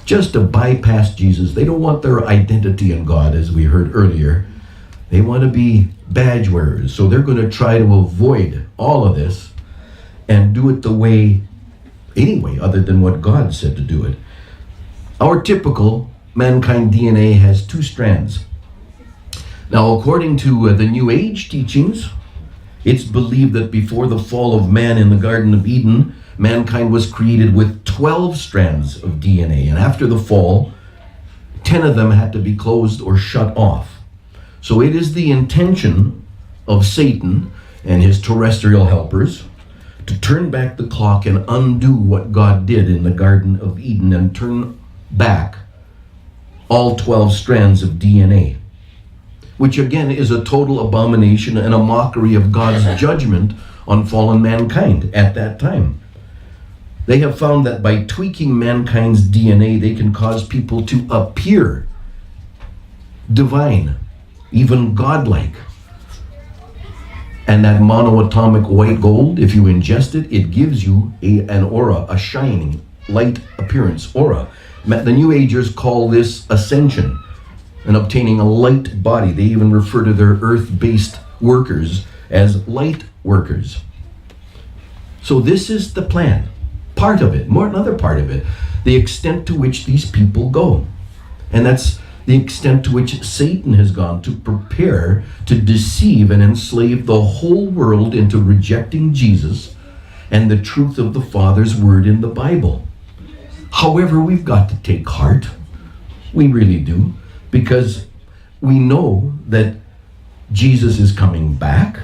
Just to bypass Jesus. They don't want their identity in God, as we heard earlier. They want to be badge wearers. So they're going to try to avoid all of this and do it the way, anyway, other than what God said to do it. Our typical mankind DNA has 2 strands. Now, according to the New Age teachings, it's believed that before the fall of man in the Garden of Eden, mankind was created with 12 strands of DNA. And after the fall, 10 of them had to be closed or shut off. So it is the intention of Satan and his terrestrial helpers to turn back the clock and undo what God did in the Garden of Eden and turn back all 12 strands of DNA, which again is a total abomination and a mockery of God's judgment on fallen mankind at that time. They have found that by tweaking mankind's DNA, they can cause people to appear divine, even godlike. And that monoatomic white gold, if you ingest it, it gives you an aura, a shining, light appearance aura. The New Agers call this ascension and obtaining a light body. They even refer to their earth-based workers as light workers. So this is the plan. Part of it, more another part of it, the extent to which these people go. And that's the extent to which Satan has gone to prepare to deceive and enslave the whole world into rejecting Jesus and the truth of the Father's word in the Bible. However, we've got to take heart. We really do, because we know that Jesus is coming back.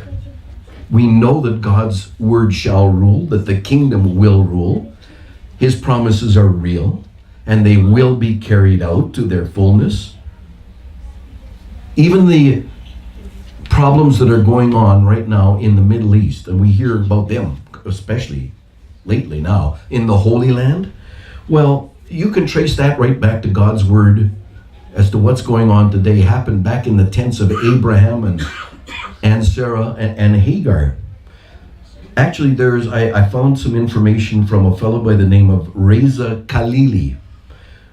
We know that God's word shall rule, that the kingdom will rule. His promises are real, and they will be carried out to their fullness. Even the problems that are going on right now in the Middle East, and we hear about them, especially lately now, in the Holy Land, well, you can trace that right back to God's word as to what's going on today. Happened back in the tents of Abraham and Sarah and Hagar. Actually, I found some information from a fellow by the name of Reza Khalili,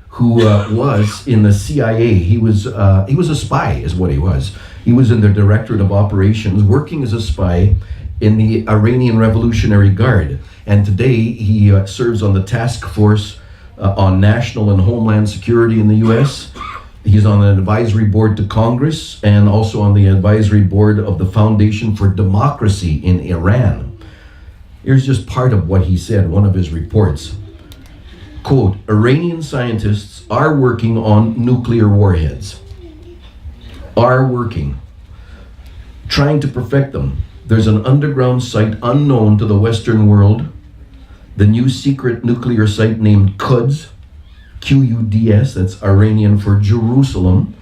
who was in the CIA. He was a spy, is what he was. He was in the Directorate of Operations, working as a spy in the Iranian Revolutionary Guard. And today he serves on the task force on national and homeland security in the U.S. He's on an advisory board to Congress and also on the advisory board of the Foundation for Democracy in Iran. Here's just part of what he said, one of his reports. Quote, Iranian scientists are working on nuclear warheads. Are working. trying to perfect them. There's an underground site unknown to the Western world, the new secret nuclear site named Quds, Quds, that's Iranian for Jerusalem,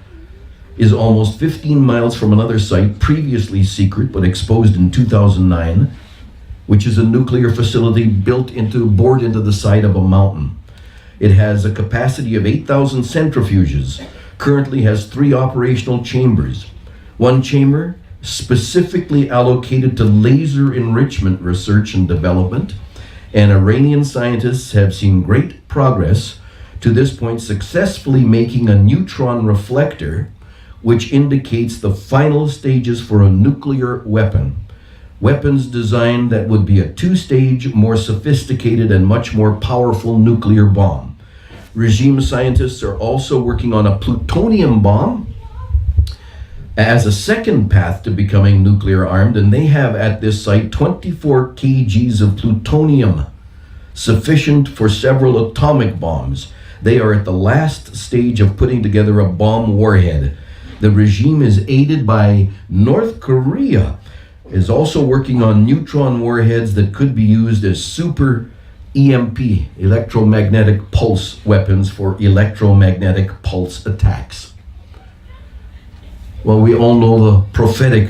is almost 15 miles from another site, previously secret but exposed in 2009, which is a nuclear facility bored into the side of a mountain. It has a capacity of 8,000 centrifuges, currently has 3 operational chambers. One chamber specifically allocated to laser enrichment research and development, and Iranian scientists have seen great progress to this point, successfully making a neutron reflector, which indicates the final stages for a nuclear weapon. Weapons designed that would be a 2-stage, more sophisticated and much more powerful nuclear bomb. Regime scientists are also working on a plutonium bomb as a second path to becoming nuclear armed, and they have at this site 24 kgs of plutonium, sufficient for several atomic bombs. They are at the last stage of putting together a bomb warhead. The regime is aided by North Korea, is also working on neutron warheads that could be used as super EMP, electromagnetic pulse weapons for electromagnetic pulse attacks. Well, we all know the prophetic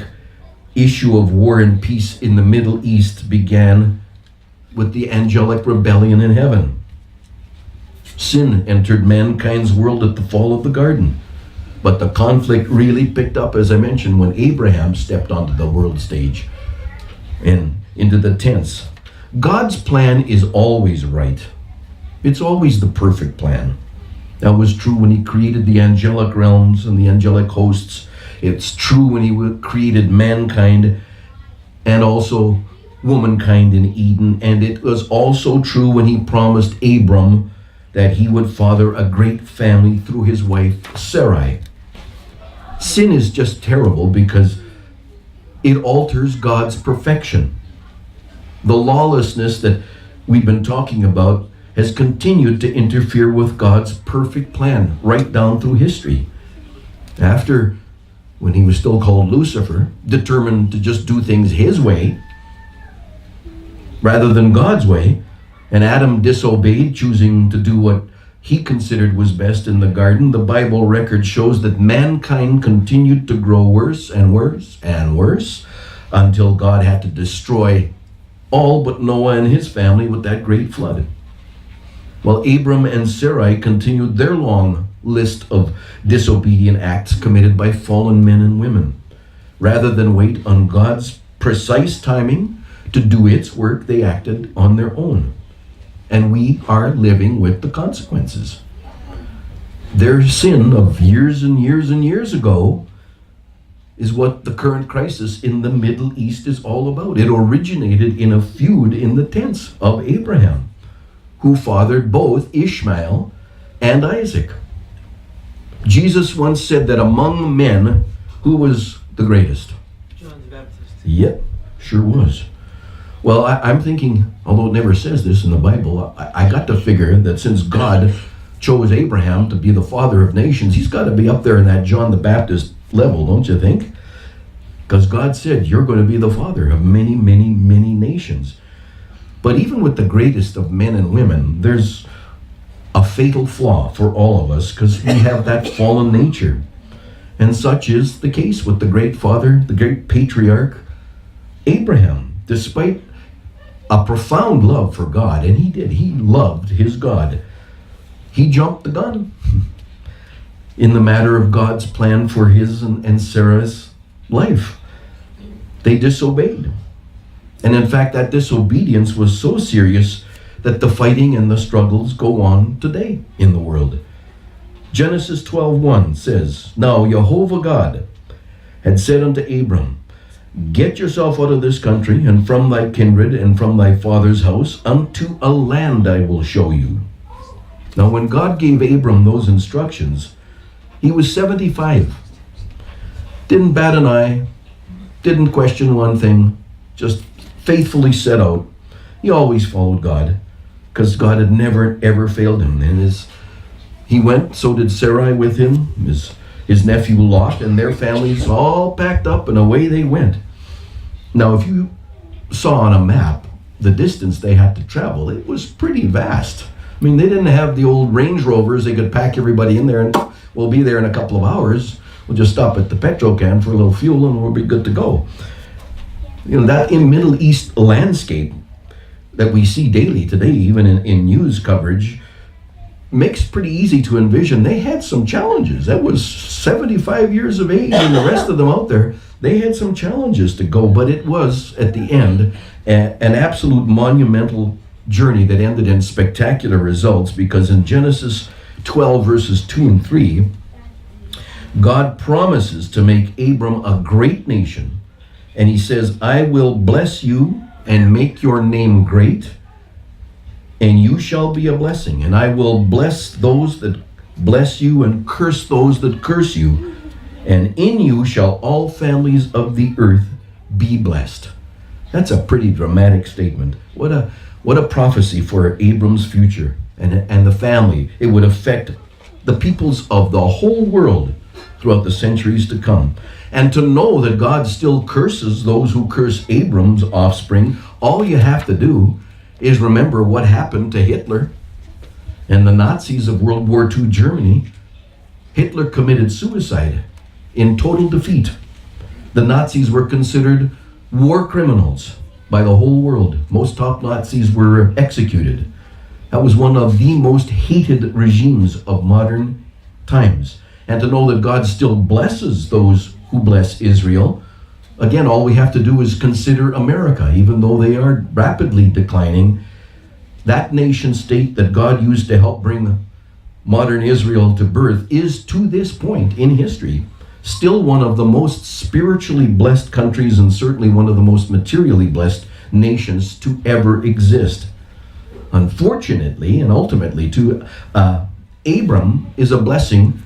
issue of war and peace in the Middle East began with the angelic rebellion in heaven. Sin entered mankind's world at the fall of the garden. But the conflict really picked up, as I mentioned, when Abraham stepped onto the world stage and into the tents. God's plan is always right. It's always the perfect plan. That was true when he created the angelic realms and the angelic hosts. It's true when he created mankind and also womankind in Eden. And it was also true when he promised Abram that he would father a great family through his wife Sarai. Sin is just terrible because it alters God's perfection. The lawlessness that we've been talking about has continued to interfere with God's perfect plan right down through history. After, when he was still called Lucifer, determined to just do things his way rather than God's way, and Adam disobeyed, choosing to do what he considered was best in the garden, the Bible record shows that mankind continued to grow worse and worse and worse until God had to destroy all but Noah and his family with that great flood. Well, Abram and Sarai continued their long list of disobedient acts committed by fallen men and women. Rather than wait on God's precise timing to do its work, they acted on their own. And we are living with the consequences. Their sin of years and years and years ago is what the current crisis in the Middle East is all about. It originated in a feud in the tents of Abraham, who fathered both Ishmael and Isaac. Jesus once said that among men, who was the greatest? John the Baptist. Yep, sure was. Well, I'm thinking, although it never says this in the Bible, I got to figure that since God chose Abraham to be the father of nations, he's got to be up there in that John the Baptist level, don't you think? Because God said, you're going to be the father of many, many, many nations. But even with the greatest of men and women, there's a fatal flaw for all of us because we have that fallen nature. And such is the case with the great father, the great patriarch, Abraham. Despite a profound love for God, and he loved his God, he jumped the gun in the matter of God's plan for his and Sarah's life. They disobeyed. And in fact, that disobedience was so serious that the fighting and the struggles go on today in the world. Genesis 12:1 says, Now Jehovah God had said unto Abram, Get yourself out of this country, and from thy kindred, and from thy father's house, unto a land I will show you. Now when God gave Abram those instructions, he was 75. Didn't bat an eye, didn't question one thing, just faithfully set out. He always followed God, because God had never, ever failed him. And as he went, so did Sarai with him. his nephew Lot, and their families all packed up and away they went. Now, if you saw on a map the distance they had to travel, it was pretty vast. I mean, they didn't have the old Range Rovers. They could pack everybody in there and we'll be there in a couple of hours. We'll just stop at the petrol can for a little fuel and we'll be good to go. You know, that in Middle East landscape that we see daily today, even in news coverage, makes pretty easy to envision they had some challenges. That was 75 years of age and the rest of them out there. They had some challenges to go, but it was, at the end, an absolute monumental journey that ended in spectacular results, because in Genesis 12 verses 2 and 3, God promises to make Abram a great nation. And he says, I will bless you and make your name great, and you shall be a blessing. And I will bless those that bless you and curse those that curse you. And in you shall all families of the earth be blessed. That's a pretty dramatic statement. What a prophecy for Abram's future and the family. It would affect the peoples of the whole world throughout the centuries to come. And to know that God still curses those who curse Abram's offspring, all you have to do is remember what happened to Hitler and the Nazis of World War II Germany. Hitler committed suicide in total defeat. The Nazis were considered war criminals by the whole world. Most top Nazis were executed. That was one of the most hated regimes of modern times. And to know that God still blesses those who bless Israel, again, all we have to do is consider America. Even though they are rapidly declining, that nation state that God used to help bring modern Israel to birth is, to this point in history, still one of the most spiritually blessed countries, and certainly one of the most materially blessed nations to ever exist. Unfortunately, and ultimately, to Abram is a blessing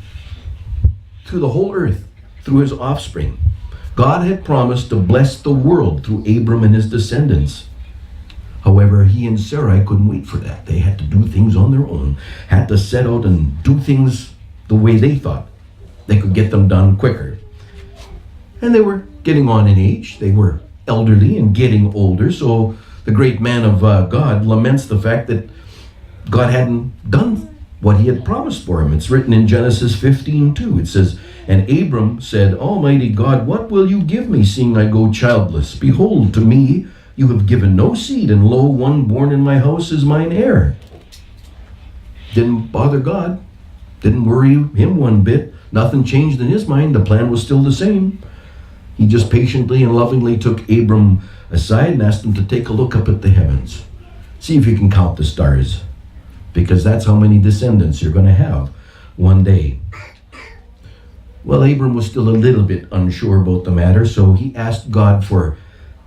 to the whole earth through his offspring. God had promised to bless the world through Abram and his descendants. However, he and Sarai couldn't wait for that. They had to do things on their own, had to set out and do things the way they thought they could get them done quicker. And they were getting on in age. They were elderly and getting older. So the great man of God laments the fact that God hadn't done what he had promised for him. It's written in Genesis 15:2. It says, and Abram said, Almighty God, what will you give me, seeing I go childless? Behold, to me you have given no seed, and lo, one born in my house is mine heir. Didn't bother God. Didn't worry him one bit. Nothing changed in his mind. The plan was still the same. He just patiently and lovingly took Abram aside and asked him to take a look up at the heavens. See if you can count the stars, because that's how many descendants you're going to have one day. Well, Abram was still a little bit unsure about the matter, so he asked God for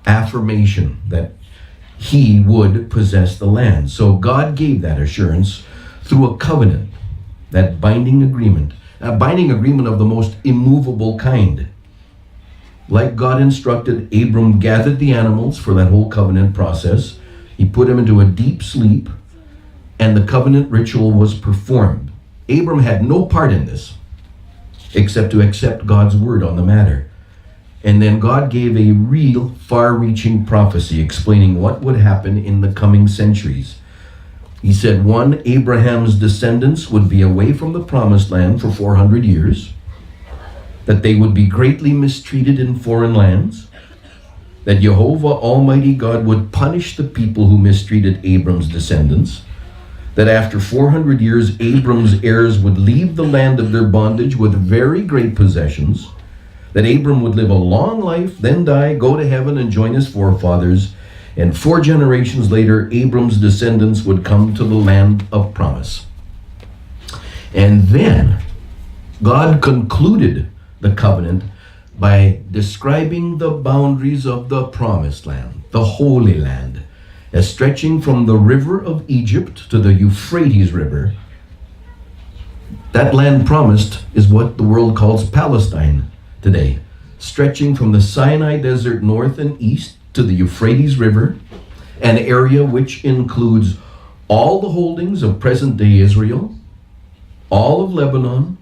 affirmation that he would possess the land. So God gave that assurance through a covenant, that binding agreement, a binding agreement of the most immovable kind. Like God instructed, Abram gathered the animals for that whole covenant process. He put them into a deep sleep, and the covenant ritual was performed. Abram had no part in this, except to accept God's word on the matter. And then God gave a real far-reaching prophecy explaining what would happen in the coming centuries. He said, 1, Abraham's descendants would be away from the promised land for 400 years, that they would be greatly mistreated in foreign lands, that Jehovah Almighty God would punish the people who mistreated Abram's descendants, that after 400 years, Abram's heirs would leave the land of their bondage with very great possessions, that Abram would live a long life, then die, go to heaven, and join his forefathers, and 4 generations later, Abram's descendants would come to the land of promise. And then God concluded the covenant by describing the boundaries of the promised land, the Holy Land, as stretching from the river of Egypt to the Euphrates River. That land promised is what the world calls Palestine today, stretching from the Sinai Desert north and east to the Euphrates River, an area which includes all the holdings of present-day Israel, all of Lebanon,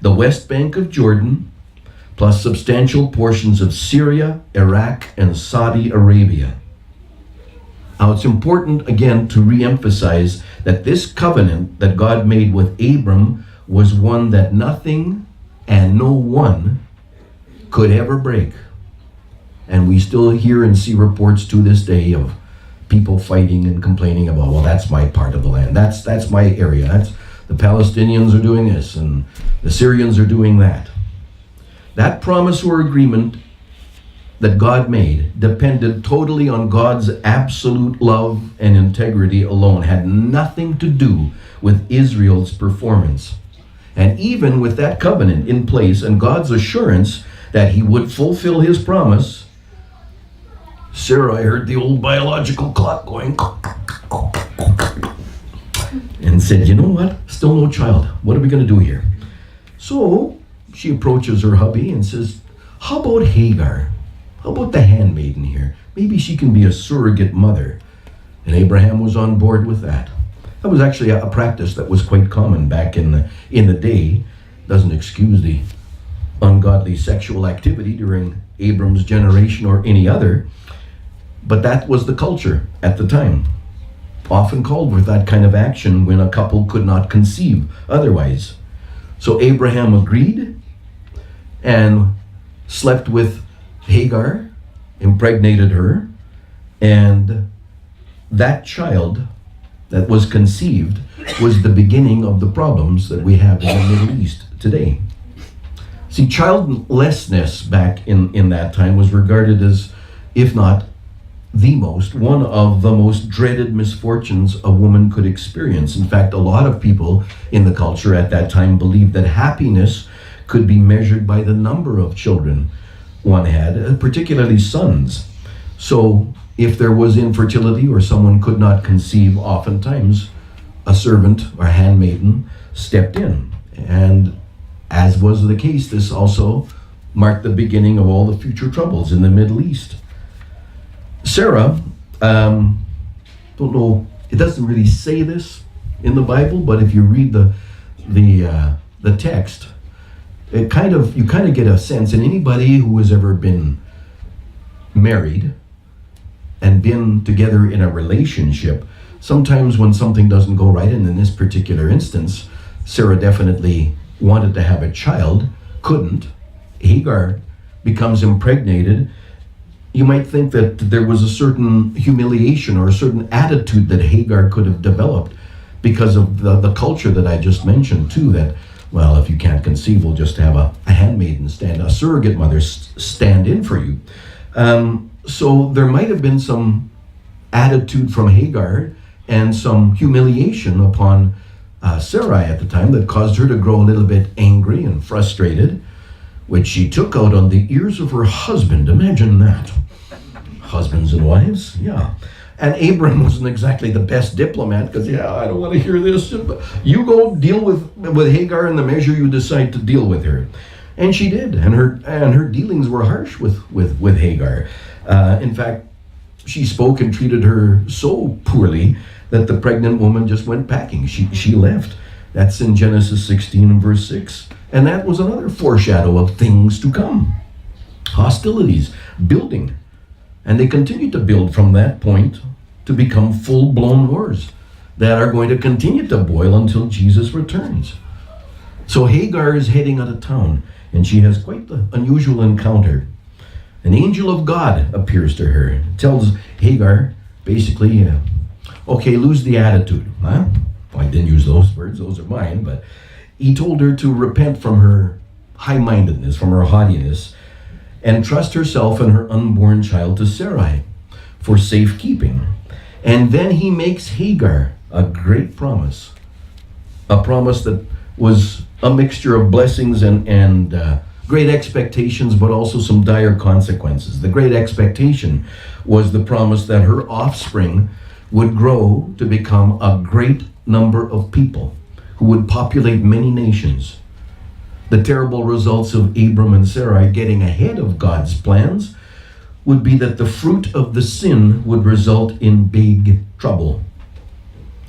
the west bank of Jordan, plus substantial portions of Syria, Iraq, and Saudi Arabia. Now it's important again to re-emphasize that this covenant that God made with Abram was one that nothing and no one could ever break. And we still hear and see reports to this day of people fighting and complaining about, well, that's my part of the land. That's my area. That's the Palestinians are doing this and the Syrians are doing that. That promise or agreement that God made depended totally on God's absolute love and integrity alone, had nothing to do with Israel's performance. And even with that covenant in place and God's assurance that he would fulfill his promise, Sarah heard the old biological clock going and said, you know what? Still no child. What are we going to do here? So she approaches her hubby and says, how about Hagar? How about the handmaiden here? Maybe she can be a surrogate mother. And Abraham was on board with that. That was actually a practice that was quite common back in the day. Doesn't excuse the ungodly sexual activity during Abram's generation or any other. But that was the culture at the time. Often called for that kind of action when a couple could not conceive otherwise. So Abraham agreed and slept with Hagar, impregnated her, and that child that was conceived was the beginning of the problems that we have in the Middle East today. See, childlessness back in that time was regarded as, if not one of the most dreaded misfortunes a woman could experience. In fact, a lot of people in the culture at that time believed that happiness could be measured by the number of children one had, particularly sons. So if there was infertility or someone could not conceive, oftentimes a servant or handmaiden stepped in. And as was the case, this also marked the beginning of all the future troubles in the Middle East. Sarah, don't know, it doesn't really say this in the Bible, but if you read the text, you kind of get a sense, and anybody who has ever been married and been together in a relationship, sometimes when something doesn't go right, and in this particular instance, Sarah definitely wanted to have a child, couldn't. Hagar becomes impregnated. You might think that there was a certain humiliation or a certain attitude that Hagar could have developed because of the culture that I just mentioned too, that, well, if you can't conceive, we'll just have a handmaiden a surrogate mother stand in for you. So there might have been some attitude from Hagar and some humiliation upon Sarai at the time that caused her to grow a little bit angry and frustrated, which she took out on the ears of her husband. Imagine that. Husbands and wives, yeah. And Abram wasn't exactly the best diplomat because, I don't want to hear this. You go deal with Hagar in the measure you decide to deal with her. And she did, and her dealings were harsh with Hagar. In fact, she spoke and treated her so poorly that the pregnant woman just went packing. She left. That's in Genesis 16 and verse 6. And that was another foreshadow of things to come. Hostilities, building. And they continued to build from that point to become full-blown wars that are going to continue to boil until Jesus returns. So Hagar is heading out of town, and she has quite the unusual encounter. An angel of God appears to her, tells Hagar, basically, okay, lose the attitude. Huh? Well, I didn't use those words, those are mine, but he told her to repent from her high-mindedness, from her haughtiness, and trust herself and her unborn child to Sarai for safekeeping. And then he makes Hagar a great promise, a promise that was a mixture of blessings and great expectations, but also some dire consequences. The great expectation was the promise that her offspring would grow to become a great number of people who would populate many nations. The terrible results of Abram and Sarai getting ahead of God's plans would be that the fruit of the sin would result in big trouble.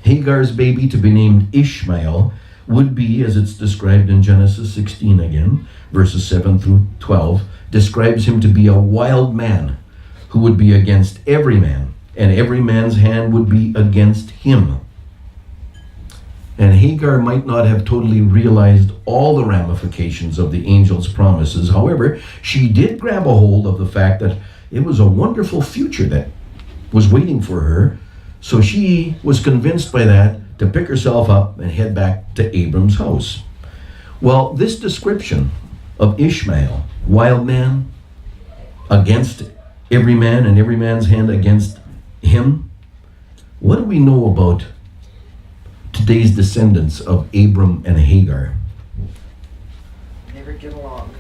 Hagar's baby, to be named Ishmael, would be, as it's described in Genesis 16 again, verses 7 through 12, describes him to be a wild man who would be against every man, and every man's hand would be against him. And Hagar might not have totally realized all the ramifications of the angel's promises. However, she did grab a hold of the fact that it was a wonderful future that was waiting for her. So she was convinced by that to pick herself up and head back to Abram's house. Well, this description of Ishmael, wild man, against every man and every man's hand against him, what do we know about today's descendants of Abram and Hagar? Never get along.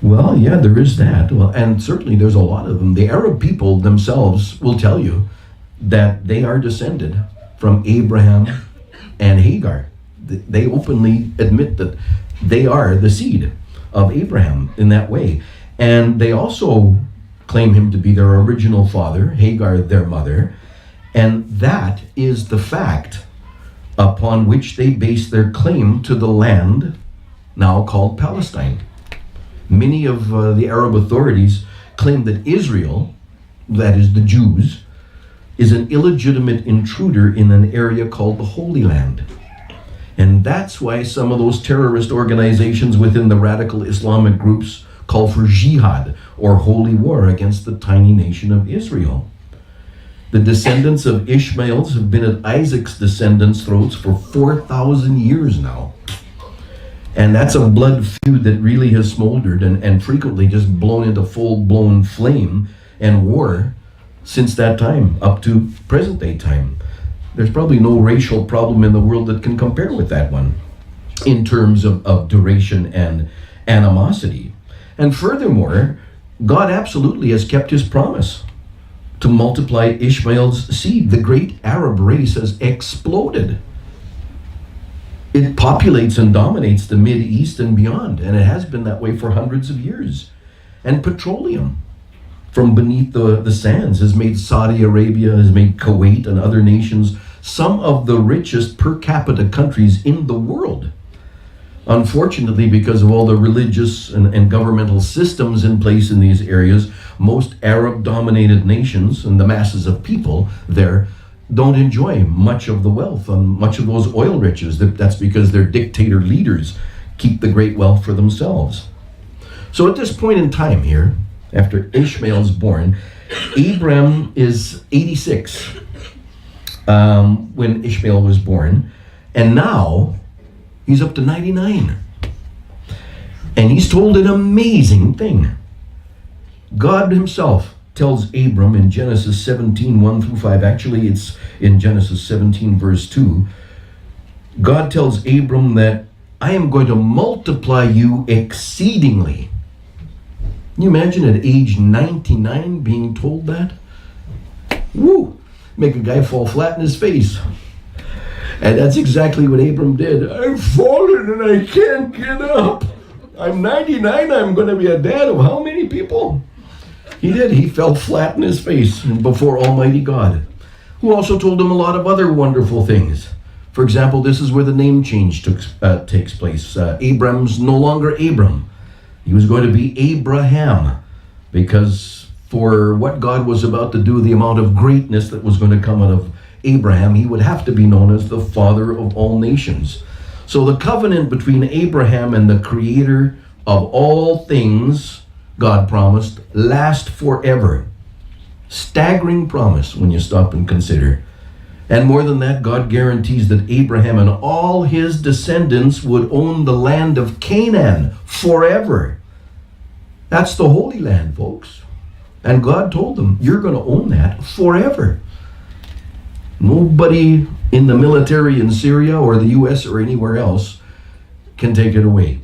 Well, yeah, there is that. Well, and certainly there's a lot of them. The Arab people themselves will tell you that they are descended from Abraham and Hagar. They openly admit that they are the seed of Abraham in that way. And they also claim him to be their original father, Hagar their mother. And that is the fact upon which they base their claim to the land now called Palestine. Many of the Arab authorities claim that Israel, that is the Jews, is an illegitimate intruder in an area called the Holy Land. And that's why some of those terrorist organizations within the radical Islamic groups call for jihad, or holy war, against the tiny nation of Israel. The descendants of Ishmaels have been at Isaac's descendants' throats for 4,000 years now. And that's a blood feud that really has smoldered and frequently just blown into full-blown flame and war since that time up to present day time. There's probably no racial problem in the world that can compare with that one in terms of duration and animosity. And furthermore, God absolutely has kept his promise to multiply Ishmael's seed. The great Arab race has exploded. It populates and dominates the Mideast and beyond, and it has been that way for hundreds of years. And petroleum from beneath the sands has made Saudi Arabia, has made Kuwait and other nations some of the richest per capita countries in the world. Unfortunately, because of all the religious and governmental systems in place in these areas, most Arab-dominated nations and the masses of people there don't enjoy much of the wealth and much of those oil riches. That's because their dictator leaders keep the great wealth for themselves. So at this point in time here, after Ishmael's born, Abram is 86 when Ishmael was born, and now he's up to 99. And he's told an amazing thing. God himself tells Abram in Genesis 17, 1 through 5, actually it's in Genesis 17, verse 2, God tells Abram that I am going to multiply you exceedingly. Can you imagine at age 99 being told that? Woo! Make a guy fall flat in his face. And that's exactly what Abram did. I've fallen and I can't get up. I'm 99, I'm going to be a dad of how many people? He did. He fell flat in his face before Almighty God, who also told him a lot of other wonderful things. For example, this is where the name change takes place. Abram's no longer Abram. He was going to be Abraham, because for what God was about to do, the amount of greatness that was going to come out of Abraham, he would have to be known as the father of all nations. So the covenant between Abraham and the creator of all things, God promised, last forever. Staggering promise when you stop and consider. And more than that, God guarantees that Abraham and all his descendants would own the land of Canaan forever. That's the Holy Land, folks. And God told them, you're going to own that forever. Nobody in the military in Syria or the US or anywhere else can take it away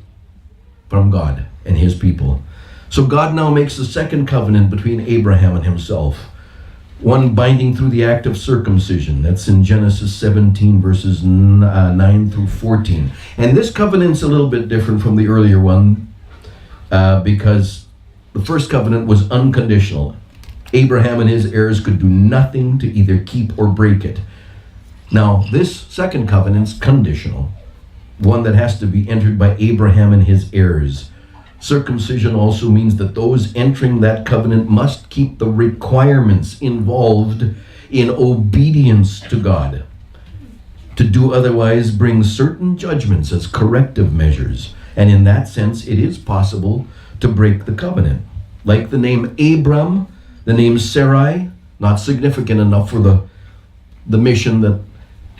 from God and his people. So God now makes a second covenant between Abraham and himself, one binding through the act of circumcision. That's in Genesis 17, verses 9 through 14. And this covenant's a little bit different from the earlier one because the first covenant was unconditional. Abraham and his heirs could do nothing to either keep or break it. Now, this second covenant's conditional. one that has to be entered by Abraham and his heirs. Circumcision also means that those entering that covenant must keep the requirements involved in obedience to God. To do otherwise brings certain judgments as corrective measures, and in that sense it is possible to break the covenant. Like the name Abram, the name Sarai, not significant enough for the mission that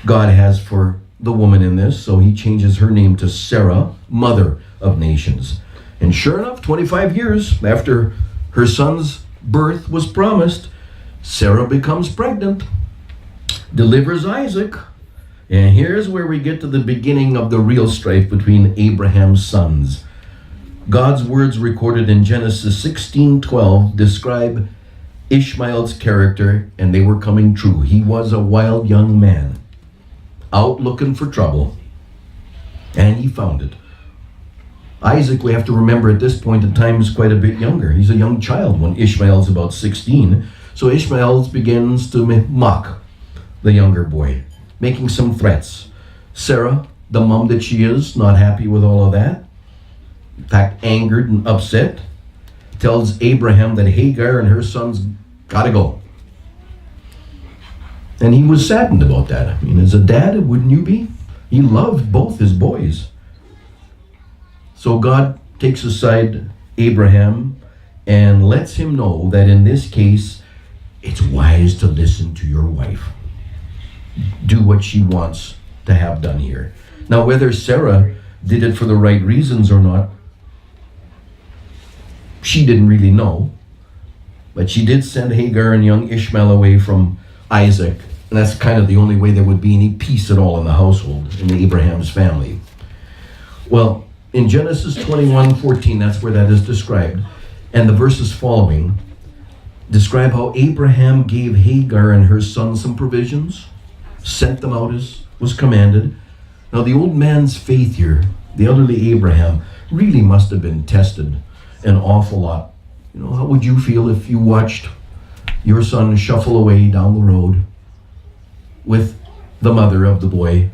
God has for the woman in this, so he changes her name to Sarah, mother of nations. And sure enough, 25 years after her son's birth was promised, Sarah becomes pregnant, delivers Isaac, and here's where we get to the beginning of the real strife between Abraham's sons. God's words recorded in Genesis 16:12 describe Ishmael's character, and they were coming true. He was a wild young man, out looking for trouble, and he found it. Isaac, we have to remember at this point in time, is quite a bit younger. He's a young child when Ishmael's about 16. So Ishmael begins to mock the younger boy, making some threats. Sarah, the mom that she is, not happy with all of that. In fact, angered and upset, tells Abraham that Hagar and her sons gotta go. And he was saddened about that. I mean, as a dad, wouldn't you be? He loved both his boys. So God takes aside Abraham and lets him know that in this case, it's wise to listen to your wife. Do what she wants to have done here. Now, whether Sarah did it for the right reasons or not, she didn't really know. But she did send Hagar and young Ishmael away from Isaac. And that's kind of the only way there would be any peace at all in the household, in Abraham's family. Well, in Genesis 21:14, that's where that is described. And the verses following describe how Abraham gave Hagar and her son some provisions, sent them out as was commanded. Now the old man's faith here, the elderly Abraham, really must have been tested an awful lot. You know, how would you feel if you watched your son shuffle away down the road with the mother of the boy,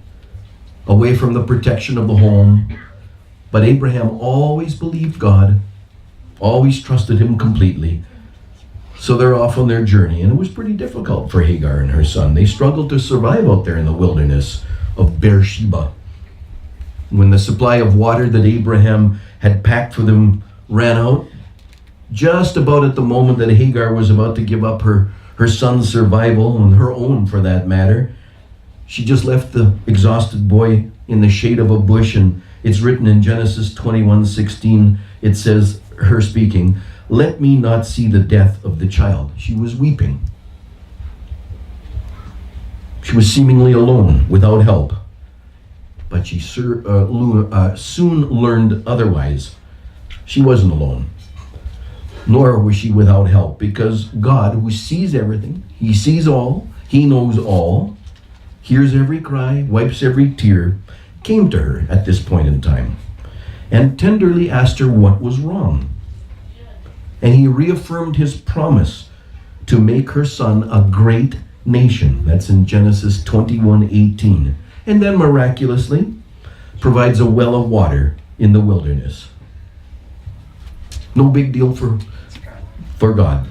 away from the protection of the home? But Abraham always believed God, always trusted him completely. So they're off on their journey, and it was pretty difficult for Hagar and her son. They struggled to survive out there in the wilderness of Beersheba. When the supply of water that Abraham had packed for them ran out, just about at the moment that Hagar was about to give up her son's survival, and her own for that matter, she just left the exhausted boy in the shade of a bush. And it's written in Genesis 21:16, it says, her speaking, "Let me not see the death of the child." She was weeping. She was seemingly alone, without help. But she soon learned otherwise. She wasn't alone, nor was she without help, because God, who sees everything, he sees all, he knows all, hears every cry, wipes every tear, came to her at this point in time and tenderly asked her what was wrong. And he reaffirmed his promise to make her son a great nation. That's in Genesis 21:18. And then miraculously provides a well of water in the wilderness. No big deal for God.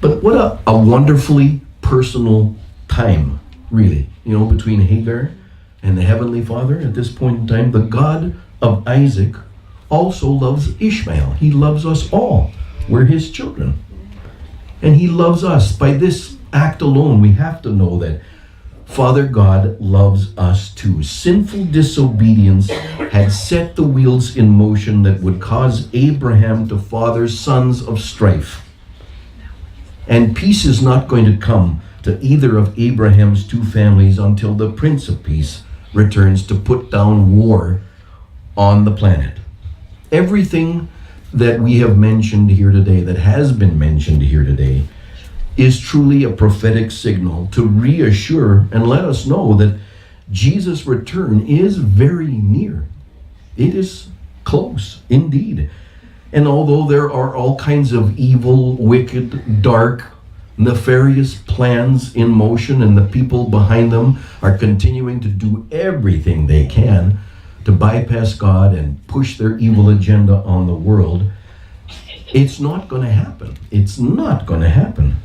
But what a wonderfully personal time, really, between Hagar and the Heavenly Father at this point in time. The God of Isaac also loves Ishmael. He loves us all. We're his children. And he loves us. By this act alone, we have to know that Father God loves us too. Sinful disobedience had set the wheels in motion that would cause Abraham to father sons of strife. And peace is not going to come to either of Abraham's two families until the Prince of Peace returns to put down war on the planet. Everything that we have mentioned here today, that has been mentioned here today, is truly a prophetic signal to reassure and let us know that Jesus' return is very near. It is close indeed. And although there are all kinds of evil, wicked, dark nefarious plans in motion, and the people behind them are continuing to do everything they can to bypass God and push their evil agenda on the world, it's not going to happen. It's not going to happen.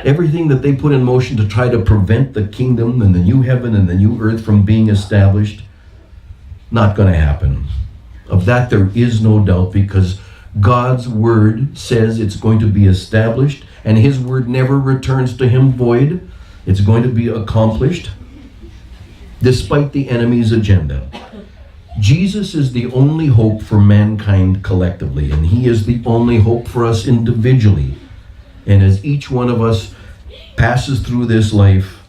Everything that they put in motion to try to prevent the kingdom and the new heaven and the new earth from being established, not going to happen. Of that there is no doubt, because God's word says it's going to be established, and his word never returns to him void. It's going to be accomplished despite the enemy's agenda. Jesus is the only hope for mankind collectively, and he is the only hope for us individually. And as each one of us passes through this life,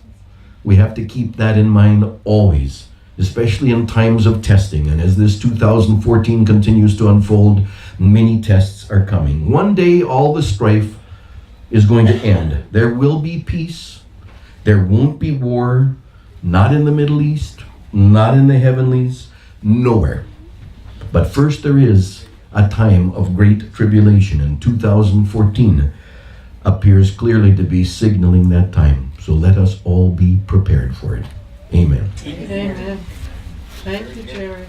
we have to keep that in mind always, especially in times of testing. And as this 2014 continues to unfold, many tests are coming. One day, all the strife is going to end. There will be peace. There won't be war. Not in the Middle East, not in the heavenlies, nowhere. But first there is a time of great tribulation, and 2014 appears clearly to be signaling that time. So let us all be prepared for it. Amen. Amen. Thank you, Jerry.